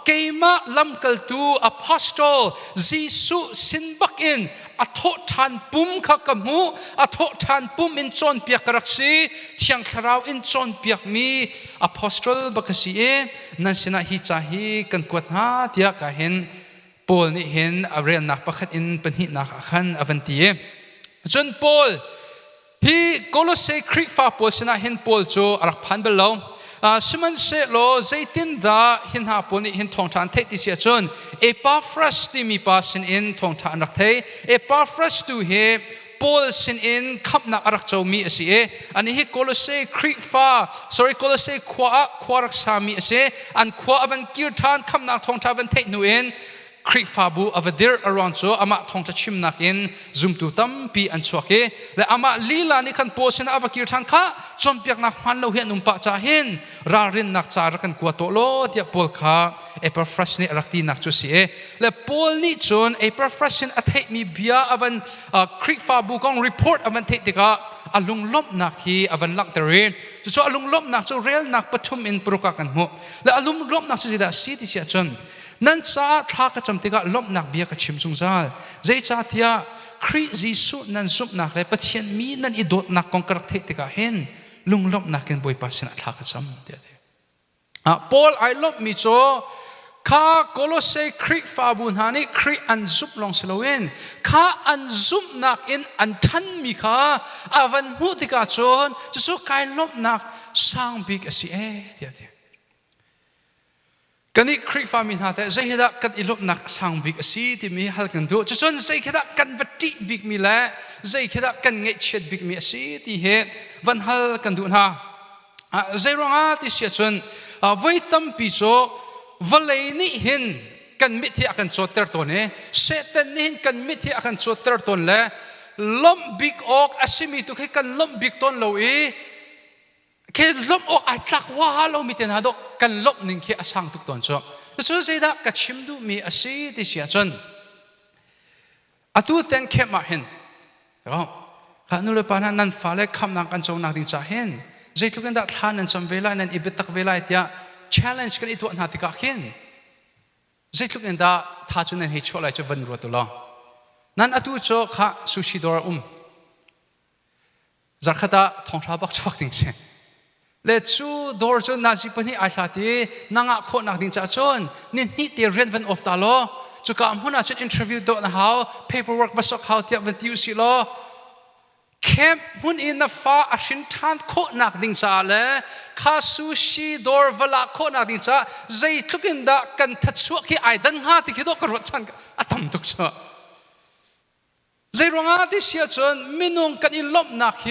เกมาลำกัลตุ apostle จิสุสินบักอินอโททานปุ่มข้ากมูอโททานปุ่มอินจนเปียกรักษีเทียงคราวอินจนเปียกมีอพอสตอลบักษีนั่นสินะฮิจาฮีกันกวดหาเดียกเห็นปอลนี่เห็นเรียนนักประคัดอินเป็นหินักขันอวันตีจนปอลฮีโกลเซคริฟาปอลสินะเห็นปอลโจรักพันเบลล์สมันเสโลใจตินดาหินหาปนิหินทองทานเทติเสียจนเอปาฟรัสที่มีปาสินอินทองทานรักเทเอปาฟรัสตูเฮปอลสินอินขับนักรักเจ้ามีเสียอันนี้โคลเซคริฟาโคลเซควารักษามีเสียอันควาอวันกิรทานขับนักทองทานเทนูอินคริฟาบูอวเดอร์อรอนโซอามาทองจะชิมนักอินซุมตูตัมปีอันสวกเกและอามาลีลานี่คันโพสินอวกิรทานข้าจนเปียกนักมันเราเห็นนุ่มปะจ่าเห็นรารินนักจารักันกวาโตโลเดียปอลข้าเอเปอร์ฟรัสนี่รักตีนักจุเสียและปอลนี่จนเอเปอร์ฟรัสนี่อัฐิมีเบียอวันคริฟาบูกองรีพอร์ตอวันเทติกาอลุงลบนักฮีอวันลักเตอรีจะอลุงลบนักจะเรียลนักปฐุมอินปรุกกันหัวและอลุงลบนักจะได้สีที่เสียจนนั่นจ้าท้ากระจำติกาลบนักเบียกชิมจุงซาใจจ้าที่คริสจิสุนั่นซุปนักเลยปะเทียนมีนั่นอิดดนักกองกระเทติกาเห็นลุงลบนักกันบ่อยปัสนาท้ากระจำเดียวปอลไอลบมีโจข้าโกลเซคริฟาบุญฮานี่คริอันซุปลองเสลเวนข้าอันซุปนักอินอันทันมีข้าอาวันหูติกาโจนจะสู้กายลบนักสร้างบิกสิเดียวกันนี้คริฟามินหาแต่ใจเหตุกันอิลบนักสร้างบิกสีที่มีฮัลกันดูจะส่วนใจเหตุกันวัตถิบิกมีแหละใจเหตุกันเงยเช็ดบิกมีสีที่เหตุวันฮัลกันดูนะใจร้องที่เสียจนไว้ตั้มปีโจวันเลยนี่เห็นกันมิที่อากันโจเตอร์ตัวนี้เสตันนี่เห็นกันมิที่อากันโจเตอร์ตัวนี้ล้มบิกออกอาศัยมีตุกให้กันล้มบิกต้นเราแค่ลบออกไอ้ตักว่าเรามีแต่หาดอกกันลบหนึ่งแค่อสังทุกตอนจบแล้วสุดท้ายดักกัดชิมดูมีอาศัยที่เสียจนอตูเต็นแค่มาเห็นแต่ว่า ข้านุเลปานันฟ้าเล็กคำนักกันโจนักดิ้งจ่าเห็นใจทุกันดักทานนันจำเวลานันอิบิตักเวลาที่ challenge กันอีตัวนักติกาเห็นใจทุกันดักท่าจุนันเหตุชั่วอะไรจะวันรัวตัวละนั่นอตุโจข้าสุชิดอร์จากข้าทองทาบักชวักดิ้งเช่เลจูดอร์จนนาจิปนี่อาชาตินางคนนักดิ้งจ่าจนนี่เตียเรียนวันออฟตาโลจุกามหุนาจน interview ตัวนะฮาว paperwork วัสดุฮาวที่วันที่อยู่สิโลเข้มหุ่นอินนัฟ้าอาชินทานโคนักดิ้งจ่าเลยข้าซูชิดอร์เวลาโคนักดิ้งจ่าใจทุกินดากันทัดชัวที่ไอดังฮาที่คิดว่ากันวัดชันอัตมตุกจ่าใจรวงอาที่เสียจนมินุงกันอิลบนักเฮ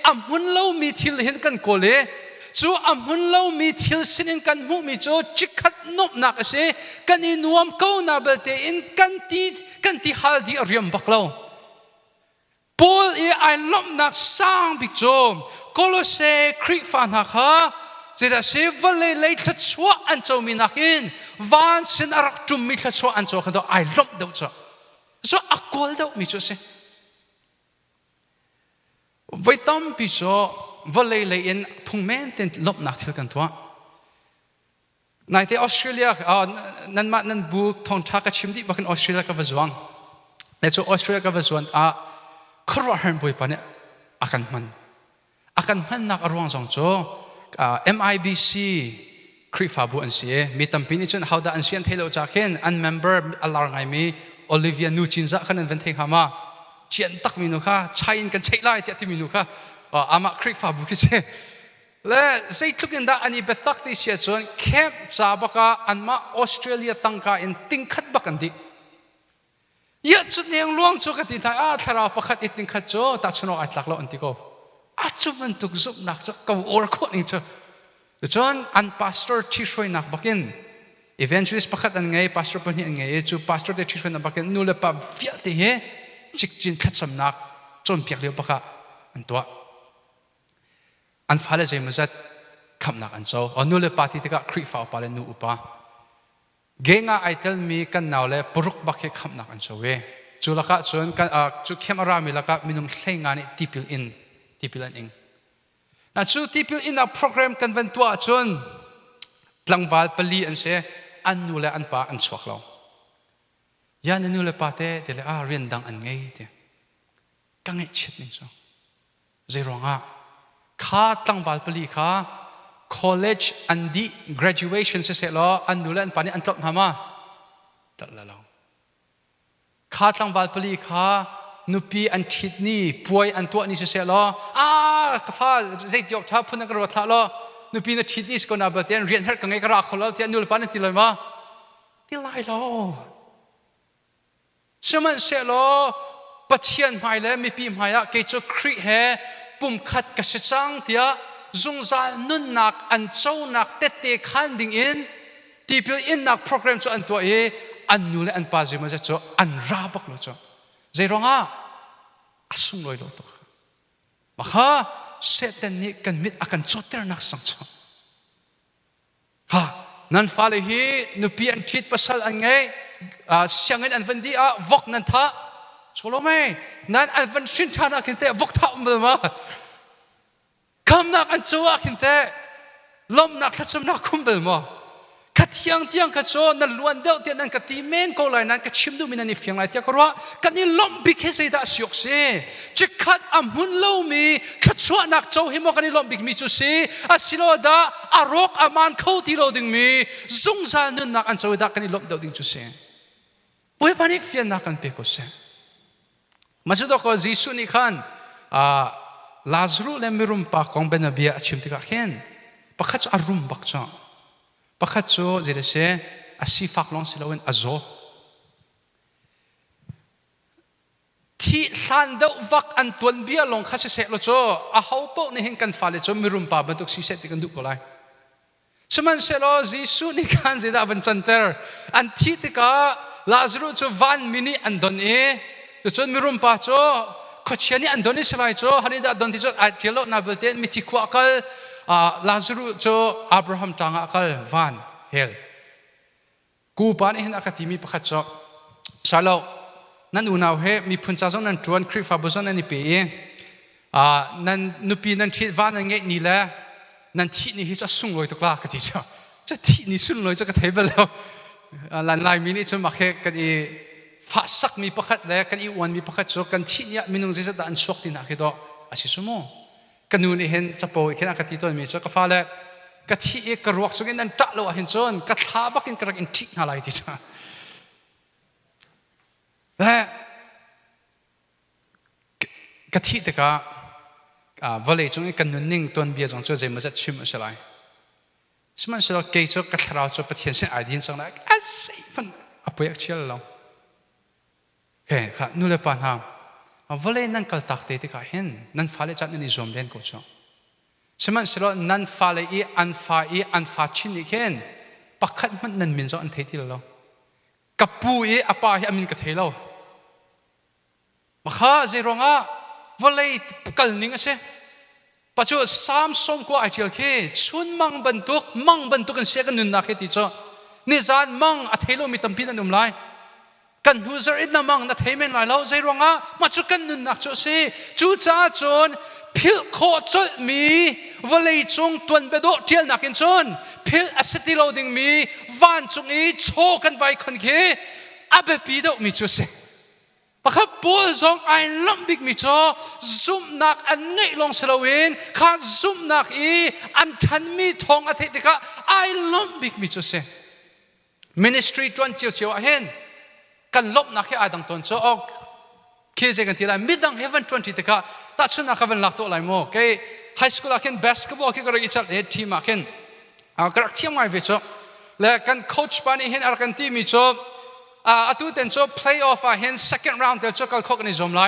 อัมหุ่นเล่ามีทิลเห็นกันโกเลจู่อัมหุ่นเล่ามีทิลสินกันมุมีจู่จิกขัดนบนักเสกันอินวมเก้านาเบลเตอินกันที่ฮัลดีเรียมบักเล่าปอลไอลบนักสร้างบิกโจมโคโลเซคริฟานักฮะจะได้เสวเลยทัดชัวอันโจมีนักอินวันสินอารักจุมมีทัดชัวอันโจกันตัวไอลบเดาจ้ะจ้ะอักอลเดามีจู่เสไว้ต้อมปิโจวันเลยอินพุ่งแม่นเต็นลบนักที่กันตัวในที่ออสเตรเลียนั่นบุกทองทักกับชิมดิบักinออสเตรเลียกับวจวงในจู่ออสเตรเลียกับวจวงครัวหันบุยปะเนี่ยอากันมันนักอรวงจงโจMIBC คริฟาบุอันเสียมีตั้มปีนี้จนเขาได้อันเสียนเทเลจากเห็นอันเมมเบอร์อัลลาร์ไงมีโอลิเวียนูจินซ่าขันนั้นเป็นเทงหามาเชียนตักมินุค่ะใช้อินกันใช้ไล่ที่มินุค่ะอามาคริฟาบุกิเซและใจทุกินดาอันนี้เป็นตักที่เสียจนแคบจ้าบักอันมาออสเตรเลียตั้งกาอินติงขัดบักกันดิยะจุดเลี้ยงล้วงจุกติดทางทาราประคัดอิติงขัดโจตัดชนกอัตลักเราอันติโกจุมันตุกซุบนักจุกอร์โคนิงโจจนอันพาสเตอร์ที่ช่วยนักบักินeventually ประคัดอันไงพาสเตอร์เป็นยังไงจู่พาสเตอร์ที่ช่วยนักบักินนู่นเลยปะฟิลที่เฮจิกจินขัดสำนักจนเปียกเลี้ยวบักอันตัวอันฟ้าเลยใจมันจะคำนักอันโจนู่นเลยปะที่ตะกคริฟ้าปะเลยนู่นปะเก่งไอเทลมีกันน่าเลยปรุกบักคำนักอันโจเวจู่ละก็จนกันจู่เข้มรามีละก็มีนุ่งเล่งงานนี่ทีพิลอินเองน่ะจู่ทีพิลอินโปรแกรมกันเป็นตัวจนหลังวัลปลีอันเสอันนู่นเลยอันปะอันสวกเรายานู่นเลยปะเตะเดี๋ยวเรียนดังอันไงเดี๋ยวกังเงชิดนี่จ้ะใจร้องข้าตั้งวัลปลีข้า college อันดี graduation เสร็จแล้วอันนู่นเลยอันปะนี่อันตกมาตัดแล้วข้าตั้งวัลปลีข้านุปีอันทิดนี่ป่วยอันตัวนี่เสร็จแล้วข้าใจเดียวท้าพูดนักรัฐท้าล้อนุปีนัทิดนี่สกุลนาเบลเตียนเรียนเฮกังไงกระราคนแล้วเตียนนู่นเลยปะนี่ที่เลยมาที่ไรล้อสมัยเสร็จแล้วปัจจัยไม่เลยมีปีไม่อะเกี่ยวกับคริเหปุ่มขัดกษัตริย์เดียจงใจนุ่นนักอันเจ้านักเตะขันดิ่งอินที่พิลอินนักโปรแกรมจะอันตัวอันนู่นเลยอันป้าจิมันจะอันราบักเลยจ้ะใจร้องสุ่มลอยโลตัวมาค่ะเสด็จนี้กันมิดอากันจดเตอร์นักสังจ้ะนั่นฟ้าเลยฮีนุปีอันทิดภาษาอันไงเสียงเงินอันวันดีวกนั่นท่าสโลไม่นั่นอันวันชินชานักขินเตะวกท่าอุมมาคำนักอันจัวขินเตะลมนักทัศนักคุมเบลมาขัดยังขัดโซนั่นล้วนเดียวเดียนั่นขัดที่เมนก็เลยนั่นขัดชิมดูมินันนี่เฟียงไรเดียวก็รู้กันนี่ลมบิกเฮสิดาสิยกเสจะขัดอัมหุนเล่ามีขัดชัวนักโจหิมกันนี่ลมบิกมีจุสีสิโลดาอารกอามันเข้าที่โลดึงมีจงใจนั่นนักอันจัวดากันนี่ลมเดียวดึงจุสีเว้ยปานี่เฟียงนักกันเปกเสมาสุดก็ยิสุนิขันลาซารุเลมิรุมปากของเบนเบียชิมติกาเข็นปะขัดอารุมบักจ้าปะขัดโจเจริญเสอาศิฟักลองสิลาวินอาโจที่สันเดวักอันตวนเบียลงข้าเสกโลโจอาเขาโปนี่เห็นกันฟ้าเลยโจมิรุมปาบันทุกสิเสติกันดุกอะไรสมันเสโลยิสุนิขันเจดาบันจันเตอร์อันที่ติกาลาซารุโจวันมินิอันดอนโจมิรุมปาโจขดเชียนี่อันโดนิสไลโจฮันนี่ดาดอนที่โจอาเจโลนาเบลเตนมิติขวาคัลลาซารุโจอับราฮัมต่างคัลวันเฮลกูปานเห็นอากาศที่มีประคัตโจซาโลนั่นอุณาเฮมีพุนจ้าจงนั่นจวนคริฟาบุษนั่นนี่เปีย นั่นนุปีนั่นที่ว่านั่นเงี้ยนี่แหละนั่นที่นี่จะสุ่งลอยตกลากกันทีจะที่นี่สุ่งลอยจะกระเทยไปแล้วหลายมินิจนมาแค่กันอีฟ้าสักมีประคัดแล้วกันอีวันมีประคัดโจกันที่นี่มินุงจะดันชกที่นักเหตุอาศัยสมองกันนู่นเห็นจะโปรยแค่นักที่ตัวมีโจก็ฟ้าแล้วกันที่กระรวกโจกันนั่นตัดเราเห็นโจนกันท้าบักกินกระกินที่อะไรที่จ้าและกันที่เด็กวันเลยจงกันนุ่นนิ่งตัวเบียจงโจเจมันจะชิมอะไรสมัยเราเกี่ยวกับเราจะปฏิเสธไอ้ดินสังนั้นสิมันอภัยเชื่อเราโอเคค่ะนู่นเลยปัญหาวันเลยนั่นก็ตักเตะที่เขาเห็นนั่นฟ้าเลยจัดนั่นนิยมเล่นกูจ้ะสมัยเรานั่นฟ้าเลยอันฟ้าชินอีกเห็นปักขัดมันนั่นมินจะอันเทที่เรากับปูอป้าให้มินกับเทเรามาข้าเจรองวันเลยกัลนิ่งเสียปัจจุบันสามสมกว่าไอเดียเคชุนมังบรรทุกกันเสียกันนุนนักเหตุจ้ะนี่จานมังอัฐเโลมีตั้มพินันนุ่มไลกันหูเจริญน้ำมังนัฐเมนไลเราใจรองมาจุกันนุนนักจ้ะสิจูจ้าจนพิลโคจดมีวันเลยจงตัวนเบโดเทียนนักอินจนพิลอะเซติโลดิงมีวันจงอีโชกันไปคนเคอาเบปีโดมีจ้ะสิปะครับบัวจงไอ้ล้มบิ๊กมิโจซุ่มนักอันงี้ลงสลาวินข้าซุ่มนักอันทันมีทองอาทิตย์นี้ข้าไอ้ล้มบิ๊กมิโจเซ่มินิสทรีจวนเจียวเห็นกันลบนักให้ไอ้ดังต้นโจออกเคเจกันทีไรมิดังเฮเวนจวนที่นี้ข้าตัดชุนนักเวนหลักตัวอะไรโม่เกย์ไฮสคูลอาเคนบาสเกตบอลที่ก็เรียกจัดทีมอาเคนกระที่ไม่เวชและกันโค้ชปานี่เห็นอาร์กันทีมิโจตัวเต็นโจ playoff เห็น second round เดี๋ยวโจกันเข้ากันในจอมไล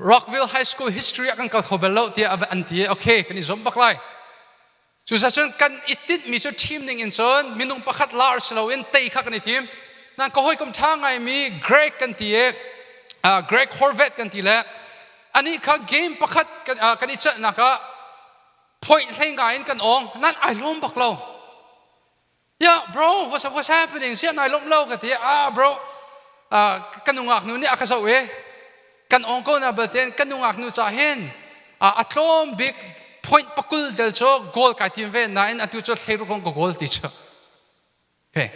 Rockville High School history กันเข้าไปแล้วที่อันที่โอเคกันในจอมบักไลสุดท้ายกันอิติดมีโจทีมหนึ่งอินโจนมีนุ่งประคัดลาร์สลาวินเตะข้ากันในทีมนั่นก็ห้อยกำทางไงมีเกรกกันที่เกรกฮอร์เวตกันที่แล้วอันนี้ข้าเกมประคัดกันอีกเจ้านะคะ point ให้ไงกันองนั่นไอ้ล้มบักเราYeah, bro, what's happening? Siya na ilom lau kati. Bro, kanungak nu ni akasawe. Kan ongko na baten kanungak nu sahen. Atlom big point pakul del cho goal kati ve na in atu cho thero kong goal ti cho. Okay.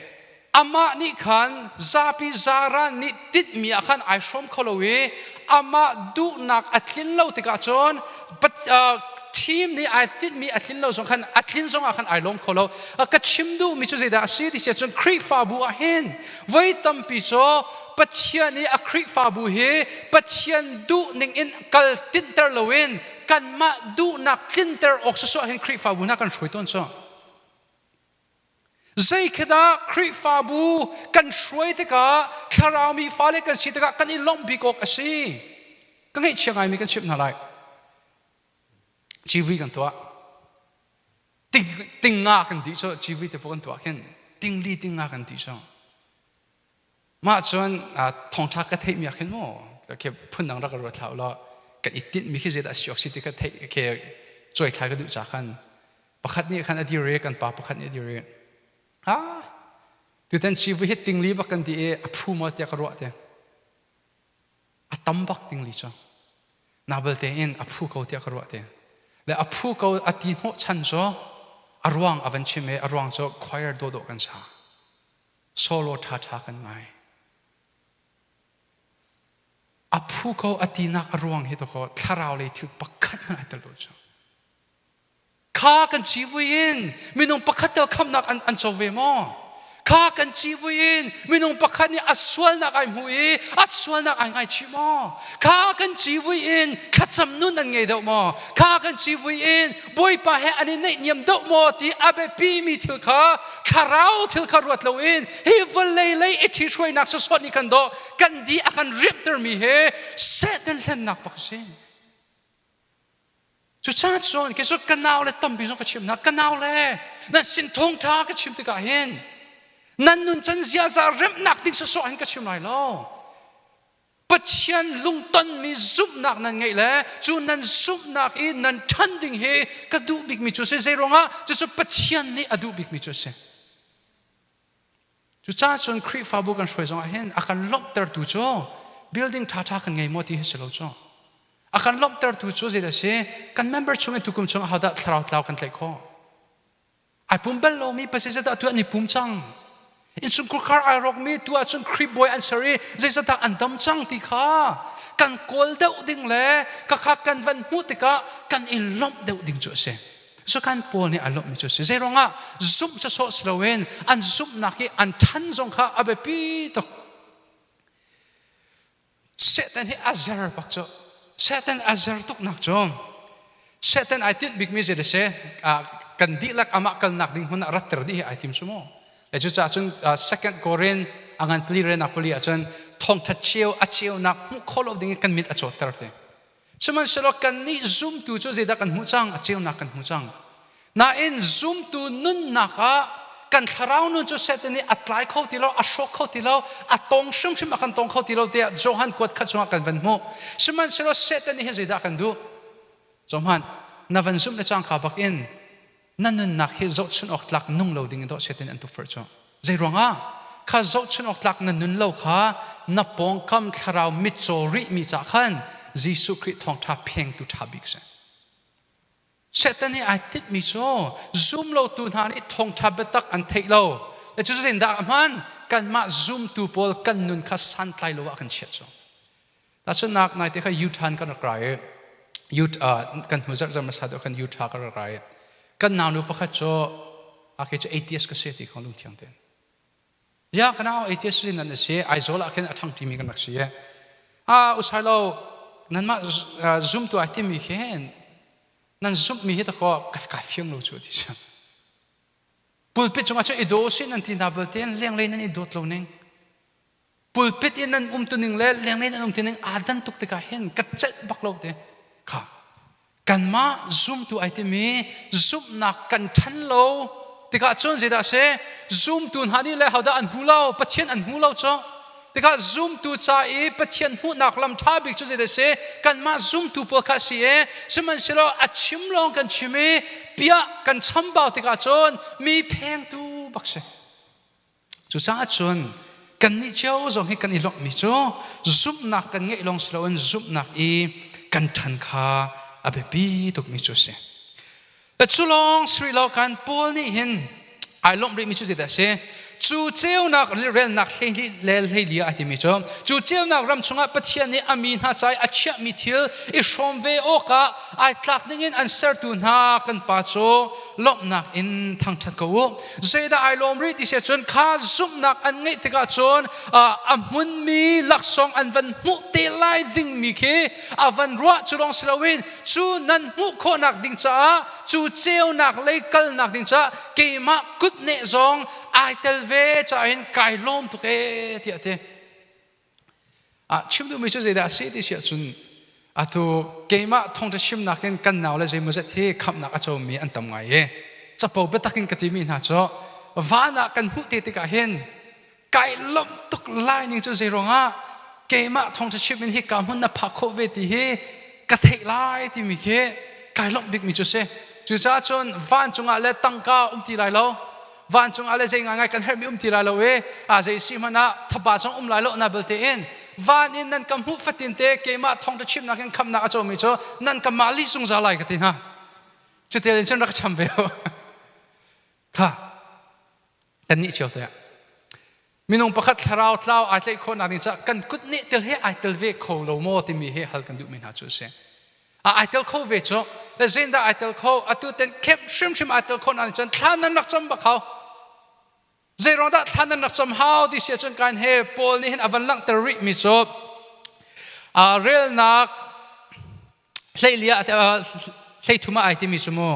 Ama ni kan zapi zara ni tit mi akan ai shom kholowe. Ama du nak atlin lau ti ka chon. Butทีมนี้ไอ้ติดมีอัดลินเราสองคันอัดลินสองคันไอ้ล้มโคโลก็ชิมดูมิจุดเดียร์สิ่งที่เสียจนคริฟาบูเห็นไว้ตั้มปิโซปัจเจียนี้อัคริฟาบูเฮปัจเจียนดูหนึ่งอินกัลตินเตอร์เลวินกันมาดูนักตินเตอร์ออกสุดเห็นคริฟาบูนักกันช่วยต้นซ้อใจคิดว่าคริฟาบูกันช่วยที่กะคารามีฟ้าเล็กกันสิที่กะกันอีล้มบิโกกสิก็ให้เชียงไงมีกันชิมอะไรชีวิตกันตัวติงงากันดีช่อชีวิตที่พวกกันตัวเห็นติงลีติงงากันดีช่อมาจนทองทักกระเทียมอยากเห็นมั้งก็แค่พุ่นนังรักรถเท้าแล้วกันอีติดมีแค่เจตสิกสิที่กระเทียมแค่จ่วยทายก็ดูจากกันประคัดนี้กันอดีเรกันป่าประคัดนี้อดีเรตัวนั้นชีวิตติงลีบักกันดีผู้มาเตียกระโดดเตียตั้มบักติงลีช่อนาเบลเตียนผู้เขาเตียกระโดดเตียและผู้เขาอดีโนชันจ้อรวงอวันชิเมอรวงจ้ควายร์โดดกันชาโซโลท่ากันไงผู้เขาอดีนักอรวงเหตุเขาทาราวเลยถึงปักขันอะไรตลอดจ้ข้ากันชีวิตมีนุ่งปักขัดเตลคำนักอันโจเวมอข้ากันชีวิตมีนุ่งปักขัดนี่อัศวรนักไอมุยอัศวรนักไอไงชิมอข้ากันชีวิตขัดจำนุ่นอันไงเดาหมอข้ากันชีวิตบอยป่าเหอันนี้เนี่ยยมเดาหมอที่อาเบปีมีทิลข้าข้าเราทิลข้ารวดเลวินเฮวเลยอิทธิช่วยนักสดนี่กันโดกันดีอากันริบเตอร์มีเฮเซตันเล่นนักปักเซนจุดชาติส่วนแค่สุดกันเอาเลยตั้มบินส่งกระชิมนักกันเอาเลยนั่นสินทงท้ากระชิมติกาเห็นนั่นนุ่นจันเสียจะเริ่มนักดิ้งสะสมกันชิมไหนล่ะปัจจัยลุงต้นมีซุปนักนั่นไงแหละจูนั่นซุปนักอีนั่นทันดิ้งเฮกระดูบิกมิจูเซเซรงะจะสุดปัจจัยนี้อดูบิกมิจูเซจุดจ้าส่วนคริฟาบุกันช่วยจงเห็นอาการลบเตอร์ดูจ้อ building ท่ากันไงมอที่เฮสโลจ้อ akan lom ter tu chu zeda se kan member chung tu kum chung hada tharau tlau kan tlai kho ai pum bel lo mi pasisa ta tu ani pum chang in chung kar ai rok mi tu a chung creep boy answeri zesa ta andam chang ti kha kan kol deuh ding le ka kha kan van hu ti ka kan in lom deuh ding chu se so kan pol ni alom mi chu se zeronga zum cha so slowen an zum na ki an than jong kha abe pi to Satan hi azar bakcho Satan azar tuk nak chom Satan I think big music se kan di lak ama kal nak ding hun ratter di I tim sumo le chu cha chun second Corin angan pli re na pli achun Thawngtha cheu a cheu na hu kholo ding kan mit a chot tarte suman selo kan ni zoom tu chu zeda kan hu chang a cheu na kan hu chang na in zoom tu nun na ka kan tharau nun chu Satan ni atlai kho ti lo a shok kho ti lo a tong shum shum akan tong kho ti lo te johan kwat kha chunga kan van mo suman selo Satan ni he zeda kan du Zoman na van zoom le chang kha bak in nanun nak he zot chun ok tlak nung lo ding do Satan an tu fer cho zai ronga kha zot chun ok tlak na nun lo kha na pong kam tharau mit cho ri mi cha khan Jisu Christ Thawngtha pheng tu thabik se Satan ni I tip mi cho zoom lo tu than I Thawngtha betak an thei lo le chu sin da man kan ma zoom tu pol kan nun kha san tlai lo wa kan chet cho ta chu nak nai te kha youth han kan krai youth kan huzar zam sa do kan youth ha ka krai kan naw nu pakha cho a ke che ATS ka se ti khong lung thiang ten ya kana ATS rin an se ai zol a ken athang ti mi kan rak se Sailo nan ma zoom tu ai ti mi hen nan zoom mi hita ko ka fyong lo chu ti sa pulpit chunga cho ido sin an ti na bel ten leng lein an idot lo ning pulpit in an tu ning le leng lein an tu ning adan tuk te ka hen ka chet bak lo te kha kan ma zoom tu ai ti mi zoom na kan than lo ti ka chon zeda se zoom tu hani le hauda an hulo pathian an hulo cho ti ka zoom tu cha e pathian hu nak lam tha bik chu zeda se kan ma zoom tu po kha si e seman selo achim long kan chime pia kan chambao ti ka chon mi pheng tu bak se chu cha chon kan ni cheu zong he kan i lok mi cho zoom nak kan nge long sloan zoom nak e kan than kha abe pi tuk mi chu se the chulong sri lo kan pol ni hin ai lom ri mi chu zeda se chu cheu nak rel nak lel hei lia ati mi cho chu cheu nak ram chunga pathian ni amin ha chai achia mi thil I shom ve oka ai tlak ningin an ser tu na kan pa cho lom nak in thang that ko zeda ai lom ri ti se chon kha zum nak an ngei tika chon amun mi laksong an van mu te lai ding mi ke avan ro chulong slowin chu nan mu kho nak ding cha chu cheu nak lei kal nak ding cha ke ma kut ne zong ai tel ve cha in kai lom tu ke ti ate chim du mi chu zeda se ti sia chun atu keima Thawngtha chim nakin kan naw le zai mo za the khap nak a chaw mi an tam ngai e chapo betakin katimi na cho wana kan hu te ka hen kai lom tuk lai ning chu zai ronga keima Thawngtha chim in hi kam hun na pha kho ve ti he ka thei lai ti mi ke kai lom big mi chu se chu cha chon van chunga le tangka ti lai lo van chung ale zai ngai kan her mi ti lai lo e zai si mana thapa chung lai lo na belte in van in nan kam hu fatin te keima Thawngtha chim na kan kham na a chaw mi cho nan kam mali sung za lai ka ti ha chu te chen rak cham be kha tan ni cheu te minung pakhat tharau tlau ai tlai khon ani cha kan kut ni tel he ai tel ve kho lo mo ti mi he hal kan du min ha chu se ai tel kho ve cho le zenda ai tel kho atu ten kep shim shim ai tel khon ani chan thlan nan rak cham ba khau zai rong da thlan nan rak cham how this year chon kan he pol ni hin avan lang ter ri mi cho rel nak hlei lia hlei thuma ai ti mi chumo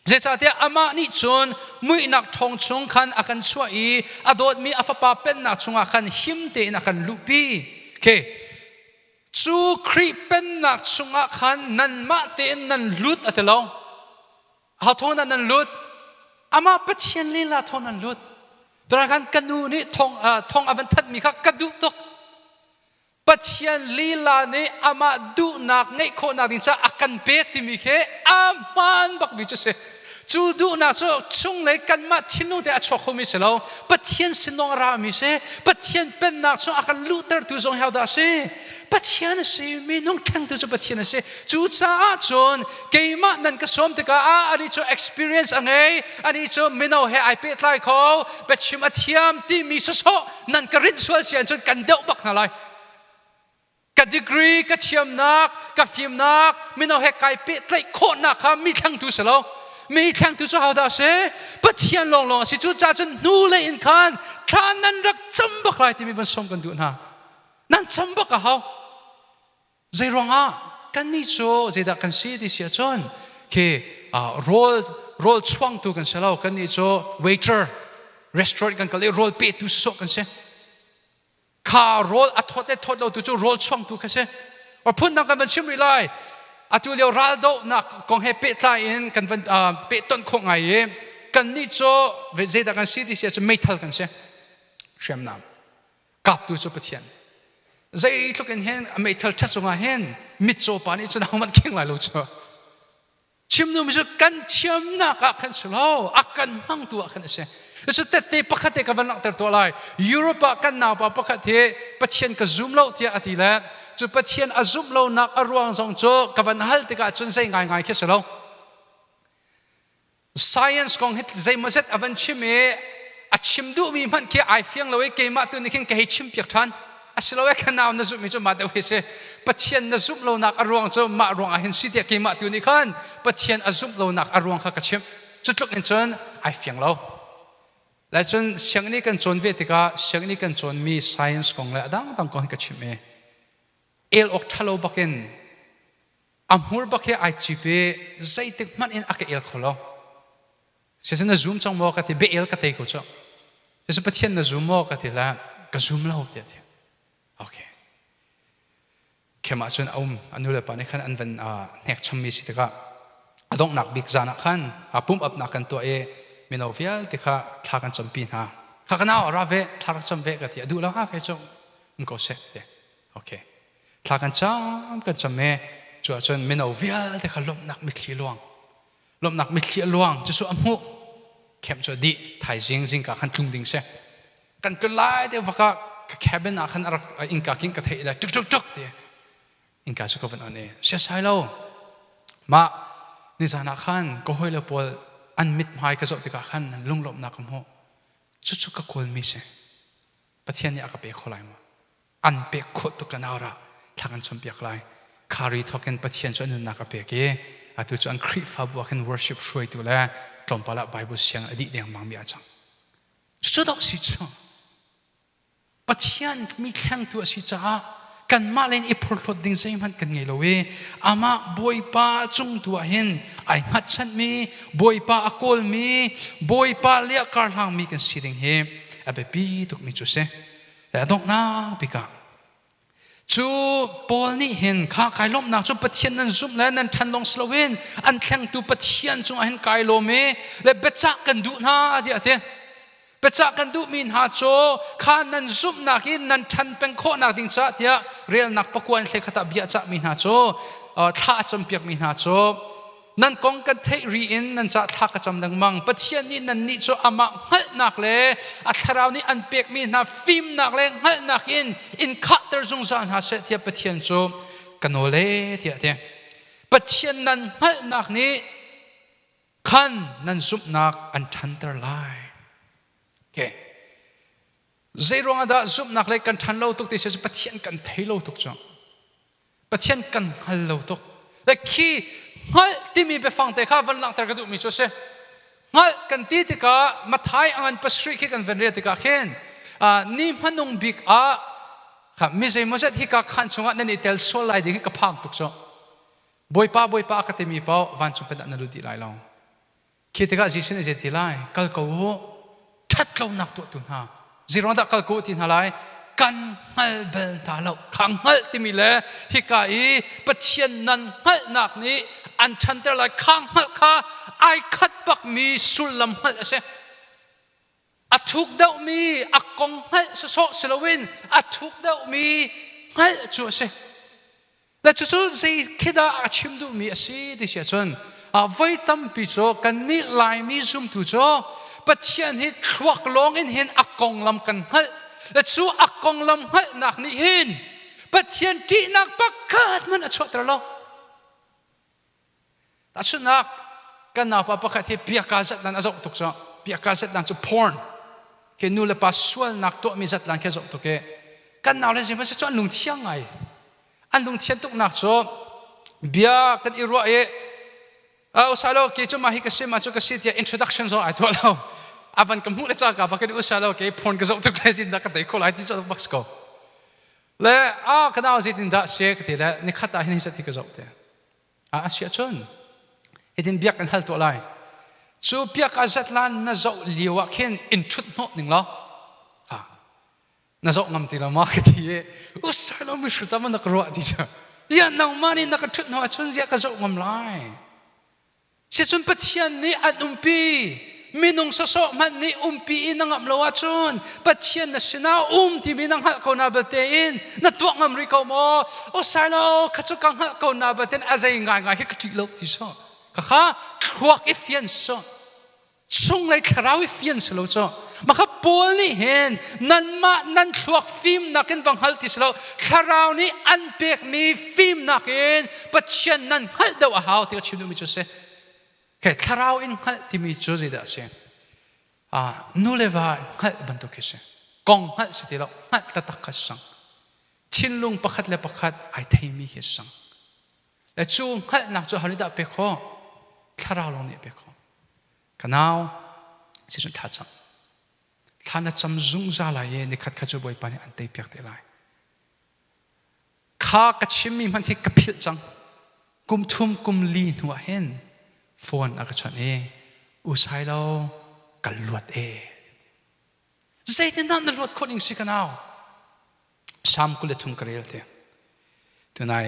je cha te ama ni chun mui nak thong chung khan akan chua I adot mi afapa pen nak chunga khan him te na kan lupi ke chu kri pen nak chunga khan nan ma te nan lut atelo ha thong nan lut ama pathian le la thong nan lut tora kan kanu ni thong avan that mi kha kadu tok pathian lila ne ama du nak ngai kho nak din cha akan pek ti mi khe aman bak bi chu se จูดูน่าจะช่วงเลยกันมาทิ้งนู่นเดี๋ยวช่วยเขาไม่เสร็จแล้วปัจเจียนสินองรามิเสปัจเจียนเป็นนักช่วงอาการลูเตอร์ตัวทรงเฮาดาเสปัจเจียนสิมีน้องแข่งตัวจะปัจเจียนสิจูจ้าจนเกี่ยมานั่นก็สมติกาอันนี้จะ experience อะไรอันนี้จะไม่เอาให้ไอเป็ดไล่เขาปัจฉิมเทียมที่มีสุดนั่นก็ริดส่วนเสียจนกันเดาบักนั่นเลยกับดีกรีกับเทียมนักกับฟิล์มนักไม่เอาให้ไก่เป็ดไล่โคตรนักครับมีแข่งตัวเสร็จแล้วมีแข่งตัวจะเอาได้เสปัจเจียนลงสิจูจ้าจนนู่เลยอินคันท่านนั้นรักจำบักไรที่มีบรรสมกันดูนะนั่นจำบักเขาใจร้องกันนี่โจใจดักกันซีดิเสียจนคือโรลช่วงตัวกันเสร็จแล้วกันนี่โจ waiter restaurant กันก็เลยโรลเป็ดตัวสุดกันเสียข้าโรลอัดทอดเราตัวโรลช่วงตัวกันเสียพูดนักกันเป็นชิมวิไลอาตุเลียวรัลโดนักกองเฮเป็ดไลน์กันเป็นเป็ดต้นคงไงกันนี่โจเวเจดักกันซีดิเสียจนไม่ทันกันเสียเชื่อมน้ำกับตัวโจปะเทียนใจทุกคนเห็นไม่ทันทัศน์เห็นมิดโจปานี่จะน่ามันเก่งหลายลูกเจ้าชิมนูมิจะกันเชื่อมนักกันสโลอากันมั่งตัวกันเสียจะเตะปะคัดเตะกันนักแต่ตัวอะไรยุโรปกันหนาวปะคัดเตะปะเทียนกับซุ่มโลที่อดีตแล้วจุดปะเทียนอาซุ่มโลนักอรวงทรงโจกันฮัลติกาจนใจง่ายแค่สโล science ของเห็ดใจมาเสร็จอวันชิมอาชิมดูมีมันแค่ไอเฟียงเราเกมาตัวนี้แค่ให้ชิมเปียกทันอาศัยเราแค่นาวนั่นจุดมีจุดมาเดียวเสียปะเทียนนั่นซุ่มโลนักอรวงโจมาอรวงอาเห็นสิเดียเกมาตัวนี้ขันปะเทียนอาซุ่มโลนักอรวงข้ากระชิมจุดลุกเห็นจนไอเฟียงเราและจนเสียงนี้กันจนเวทีกาเสียงนี้กันจนมี science ของเราดังก็ให้กระชิมเอลออกทะเลบักเองอัมหูบักเฮไอจีเปใจติดมันเองอักเอลขลุ่เช่นนั้น zoom จังมอกติเบเอลกติกุจ้าเช่นประเทศนั้น zoom มอกติละก็ zoom แล้วเดียวโอเคเข้ามาจนอันนู้นเลยปะนี่ขันอันเป็นเน็กชมมีสิติกาต้องหนักบิ๊กจานักขันปุ่มอับหนักกันตัวมินเอาเฟียลติกาทากันจำปีนฮะข้ากันเอาราเวทารักจำเวกติดูแล้วฮะแค่จ้ามันก็เสร็จเดียโอเคทากันจำเมจวดจนมินเอาเฟียลติกาลมหนักมิดขี้ลวงลมหนักมิดขี้ลวงจะสู้อัมหูเข้มจวดดีถ่ายจิงกับขันทุ่งดิ่งเสกันก็ไล่เดี๋ยวว่าก็แคบินขันอิงกากินกับเทเลยจุกเดียอิงกาจะก็เป็นอันนี้เสียใจแล้วมานิสานักขันก็ห้อยเลยปวดอันมิดหายกระจกติกาขันลุงลมหนักอัมหูจุกก็ควรมีเสประเทศนี้อาจจะเปย์คนไรมาอันเปย์โคตรตุกันเอาละทางกันชมเปียกไรคารีทอกันประเทศจนนักเปย์เก๋อาจจะจนคริสต์ฟาบัวกัน worship ช่วยตัวแล้วตรงปะละไบเบิลเสียงอดีตเดียงมังมีอาจารย์จุดดอกสิจ้าประเทศมีแข่งตัวสิจ้ากันมาเล่นอีพอร์ตดิ้งใจมันกันไงล่ะเว้อามาบอยป้าจงตัวเห็นไอ้หัดฉันมีบอยป้าอโกลมีบอยป้าเลี้ยการทางมีกันสิดิ่งเฮอเบบีตุกมีจุดเสแต่ต้องน่าปิกาจูบอลนี่เห็นข้าไก่ล้มหนักจูประเทศนั้นซุ่มแล้วนั้นทันลงสโลเวนอันแข่งตัวประเทศจงเห็นไก่ล้มและเบจักกันดูน่าเดียเถอะเบจักกันดูมีนหาโจข้านั้นซุ่มนักอินนั้นทันเป็นโคนักดิ่งจ้าเถอะเรียนนักประกวดเสกขตับเบียจักมีนหาโจท่าจำเปียกมีนหาโจนั่นกองกันเทรีอินนั่นจะทักจำดังมังประเทศนี้นั่นนี่โจอามาหัลนักเลยอัตรานี้อันเปียกมีนาฟิมนักเลยหัลนักอินคัตเตอร์จงสานหาเสถียประเทศโจกันโอเล่เดียประเทศนั้นหัลนักนี้ขันนั่นซุปนักอันทันตรายโอเคใจรองadaซุปนักเลยกันทันโลตุกที่เสจประเทศกันเทโลตุกจ้ะประเทศกันฮัลโลตุกแต่ขี้ฮัลที่มีไปฟังแต่ข้าวันหลังแต่กระดูกมีโซเซฮัลกันที่ติกามาท้ายอันปัสริกกันวันเรียติกาเข็นนี่มันนุ่งบิ๊กครับมีใจมันจะที่กาขันชงนั่นนี่เตลโซไลดิ้งกับพังตุกจ้ะบอยป้าก็จะมีเป้าวันชงเป็นอันรู้ดีไล่เราคิดติกาจีสินเจติไล่กัลกูชัดเราหนักตัวตุนฮะจีรอนตะกัลกูตินฮะไล่กันฮัลเบลตาเราขังฮัลที่มีเลยฮิกาอีปัจเจียนนั้นฮัลนักนี้อันฉันแต่ละข้างฮัลข้าไอคัดปักมีสุลลัมฮัลเสอัทุกเดามีอักกงฮัลโซเซลวินอัทุกเดามีฮัลจูเสและจู่ๆใจคิดว่าชิมดูมีสิดิเสียจน ไว้ตั้มปีโจกันนี่ลายมีซุ่มตุโจปัจเจียนให้ควักลงเห็นอักกงลำกันฮัลและชูอักกงลำฮัลนักนี่เห็นปัจเจียนที่นักปักกัดมันชดตลอดแต่ชุนักกันนับปักกัดที่เปียกาจัดนั้นอาจจะตุกจ้าเปียกาจัดนั้นจะ porn แค่นู่นเลยปัสสาวะนักตัวมีจัดนั้นแค่จะตุกกันนับเลยสิมันจะจ้าลุงเทียงไงอันลุงเทียนตุกนักจ้าเบียกันอีรัวSailo ke cuma hikasi macam kasi dia introduction so I told you avan kamu le cakap pakai Sailo ke phone ke zat tu kasi nak kata ikut lagi tu box ko le kenal sih tidak sih ketika ni kata ini sih ke zat tu asyik cun itu biak kan hal tu lain so biak azat lan nazak liwakin intro not ning lah nazak ngam tila mak dia Sailo mesti tahu nak keluar dia ya nang mani nak ketut nak cun dia ke zat ngam lain si chun pathian ni an umpi minung sosok man ni umpi inangam lawachun pathian na sina ti minang hal ko na batein na tuak ngam ri ko mo Sailo khachukang hal ko na baten azai ngai hi kthilo ti so kha thuak ifian so chung lai kharau ifian so so maka pol ni hen nan thuak film nakin bang hal ti so kharau ni anpek mi film nakin pathian nan hal daw how ti chinu mi chose ke kharau in hal ti mi chu ji da se nuleva hal bantu ke se kong hal si ti lo hal ta tak sang thinlung pakhat le pakhat ai thei mi ke sang le chu hal nak chu halida pe kho kharau long ne pe kho kanao si chu tha chang thana cham zung za la ye ni khat chu boi pani an tei pyak te lai kha ka chim mi man hi ka phil chang kum thum kum li nuwa hen phone akachan Sailo kaluat zaitin nan na ruat koning sikanao sam kule thum karel te tunai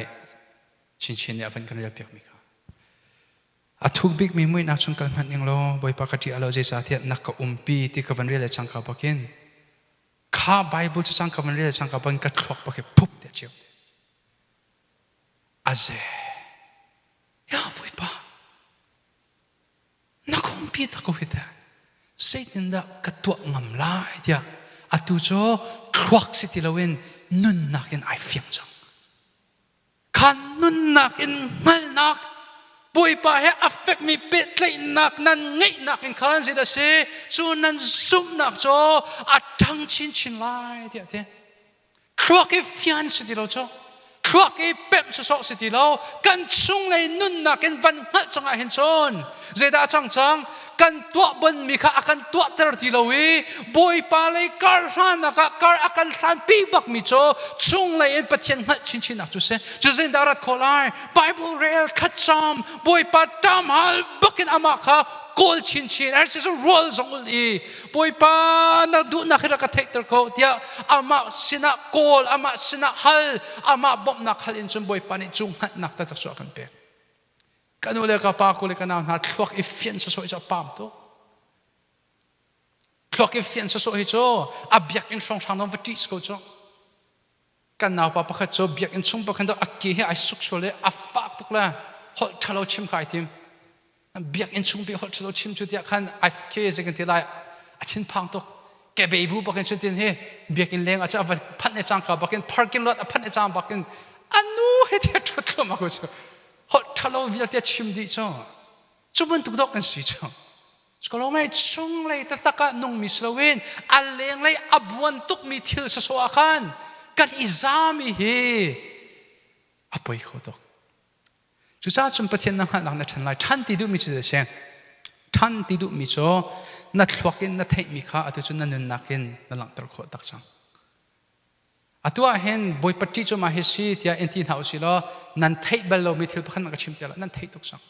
chin ya van karel pek mika athuk big mi mui na chung kalman ning lo boi pakati alo je sa thiat nak umpi ti ka van rele changka pakin kha bible chu changka van rele changka pan ka thok pake phup te chiu aze ya boi pa nakumpi ta ko hita seitin da katwa ngam lai dia atu cho khwak siti lawin nun nakin ai fiang chang kan nun nakin mal nak boy pa he affect me bit like nak nan ngai nakin kan si da se chu nan sum nak cho atang chin lai dia te khwak e fian siti lo cho khwak e pem so siti lo kan chung lai nun nakin van hal chang a hen chon zeda chang kan tua bon mi kha akan tua ter ti lowi boy pa lai kar han ka kar akan san pi bak mi cho chung lai en patchen hal chin nak chu se chu zen darat kholai bible real khatcham boy pa tam hal bakin ama kha kol chin ar se roll zongul boy pa na du na khira ka thek ter ko tia ama sina kol ama sina hal ama bom na khal in chun boy pa ni chung hat nak ta chak so kan pe kanule ka pa kule kana na thlok ifian so i cha pam to thlok ifian so hi cho abyak in song sang nom vati sko cho kan na pa pakha cho byak in chung pakhan do akki he ai suk chole afak to kla hol thalo chim khai tim byak in chung bi hol thalo chim chu tia khan afk je kan ti lai achin phang to ke bebu pakhan chu tin he byak in leng acha phat ne chang ka bakin parking lot phat ne chang bakin anu he tia thotlo ma ko cho hot thalo vil tia chim di cho chubun tuk dok kan si cho skolo mai chung lai ta taka nung mi slowin aleng lai abuan tuk mi thil sa so akhan kan izami he apoi khodok chu cha chum pathian na lang na than lai than ti du mi chi se than ti du mi cho na thlokin na thei mi kha atu chu na nun nakin na lang tar kho tak chang atua hen boy patti cho ma hesi tia entin house lo nan thei balo mi thil pakhan ka chim tia nan thei tok sang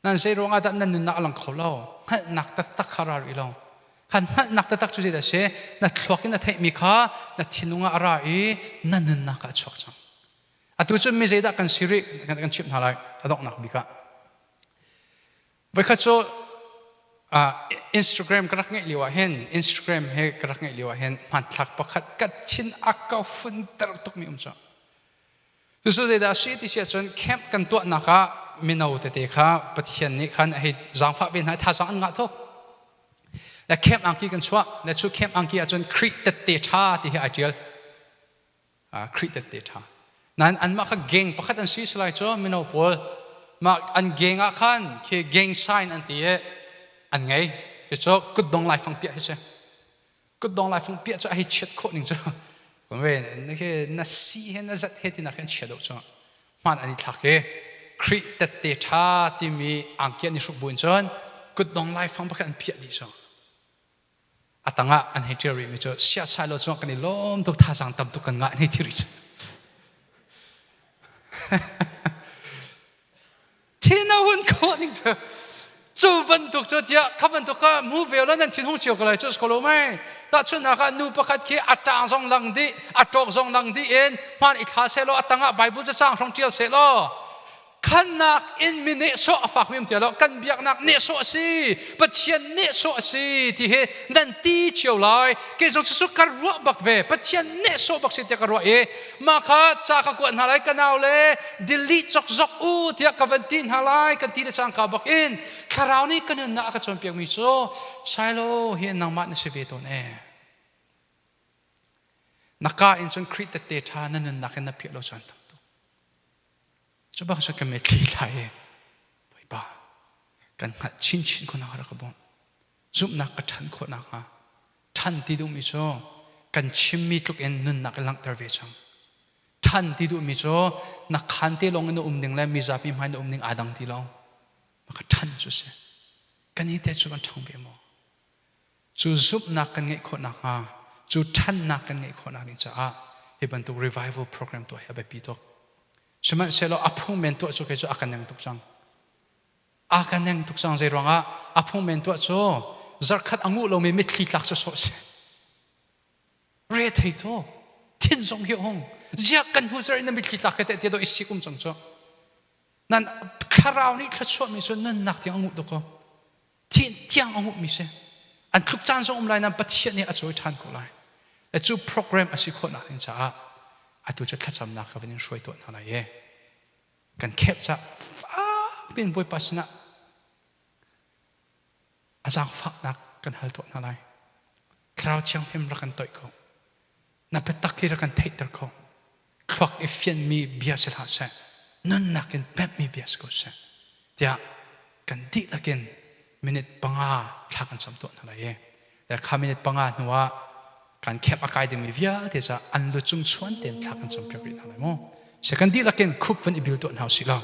nan sei ronga da nan na alang kholo khan nak ta tak kharar ilo khan nak ta tak chu da se na thlokin na thei mi kha na thinunga ara na nun na ka chok chang atu chu mi zeda kan siri kan chim halai adok nak bika vai kha cho Instagram karak ngai liwa hen Instagram he karak ngai liwa hen man thak pakhat kat chin akka fun tar tok mi umcha tu so da shi ti sia chon camp kan to na ka มินเอาแต่ข้าปฏิเสธนี้ขันให้จางฟ้าเป็นให้ท่าจางอันงัดทุกและเข้มอังกีกันชัวและชุดเข้มอังกีอาจจะคริตเตชาที่ให้ไอเดียลคริตเตชานั้นอันมาขัดเก่งประคัดอันซีสไลจ้ามินเอาพอลมาอันเก่งอ่ะขันคือเก่งไซน์อันที่อันไงจะจ้ากุดดองไลฟ์ฟังเปียใช่ไหมกุดดองไลฟ์ฟังเปียจะให้เช็ดโคตรหนึ่งจ้าผมว่านี่คือนักซีเห็นนักจัดเห็นที่นักเห็นเช็ดออกจ้ามันอันนี้ทักเอคริตเตชาที่มีอังกีนิสุบุญจนกุดดองไลฟ์ฟังประคัดอันเปียดีจ้าอัตงะอันให้เจอริมิจ้าเสียใจแล้วจ้ากันนี่ล้มทุกท่าสังตำทุกกันงะนี่ที่ริจ้าที่น่าหุ่นโคตรนี่จ้าจูบันทุกจ้าเดียขับบันทุกก็มูเวลแล้วนั่นที่ห้องเชียวกันเลยจ้าสกอลไม่แล้วช่วงนั้นก็นูประคัดแค่อัตราสองลังดีอัตราสองลังดีเองมันอีกหาเซโลอัตงะไบเบิลจะสร้างท่องเที่ยวเซโลขันนักอินมิเนโซฝากมิมเดียวแล้วกันเบียกนักเนโซสิปัจเจียนเนโซสิที่เฮนั่นตีเชียวเลยเกี่ยวกับสุขการรัวบักเวปัจเจียนเนโซบักสิเดียการรัวมาค่ะจากกวนหาไรกันเอาเลยดิลิจกอูเดียกับวันตินหาไรกันที่จะสร้างข่าวบักอินคราวนี้กันนักจนเปียกมิโซไซโลเฮียนางมัดในชีวิตตัวเองนักการอินสันคริตเตชานั่นนักนับเพียรเราจันทร์จะบอกสักเม็ดลีไลไปบ้ากันหัดชินคนนักรักบ่จุบนักกระทันคนนักทันที่ดูมิโซกันชิมมีทุกเอ็นนุนนักลังตระเวชังทันที่ดูมิโซนักขันที่ลงในดิ่งและมีจับพิมพ์ในดิ่งอาดังที่เรามันก็ทันจุเสกันนี้แต่จุกันทางเบียมจูจุบนักกันไงคนนักจูทันนักกันไงคนนักนี่จ้าเห็นบรรทุก revival program ตัวเห็นแบบปีตัวสมัยเซลล์อภูมิตัวจุกเจ้าอาการยังทุกจังอาการยังทุกจังใจร้องอภูมิตัวจุจักขัดอังุเราไม่มิดขีดลักษณ์โซ่เรียดให้ตัวทิ้งส่งเหี้ยหงจักกันผู้ใจนั้นมิดขีดลักษณ์แต่เดี๋ยวอิสิกุมจังจ้านั่นคราวนี้ขัดชดมิจนั่นนักที่อังุตัวก็ทิ้งที่อังุมิเสอันทุกจังส่งอะไรนั้นปฏิเสธเนี่ยอาจจะทันกูเลยแต่จู่โปรแกรมอาศัยคนนักนี่จ้าอาตุจะขัดสำนักกับวันช่วยตัวนั่นเองกันเก็บจะฟ้าเป็นบุญปัสนะอาจารย์ฟักนักกันหัลตัวนั่นเลยคราวเชียงพิมรักกันต่อยเขานับเป็นตักที่รักกันเทตร์เขาควักอีเฟียนมีเบียร์เสลาเสนั่นนักกันแป๊บมีเบียร์สกุลเสเดี๋ยวกันดีละกันมินิทปังอาทักกันสำตัวนั่นเองแต่ข้ามินิทปังอาหนูว่าการแคบอากาศดึงมีเวียที่จะอันลุจุงชวนเต็มทักกันสมเพียงนั่นเลยมั้งเสกันดีละกันคุบวันอีบิลตัวหนาวสิละ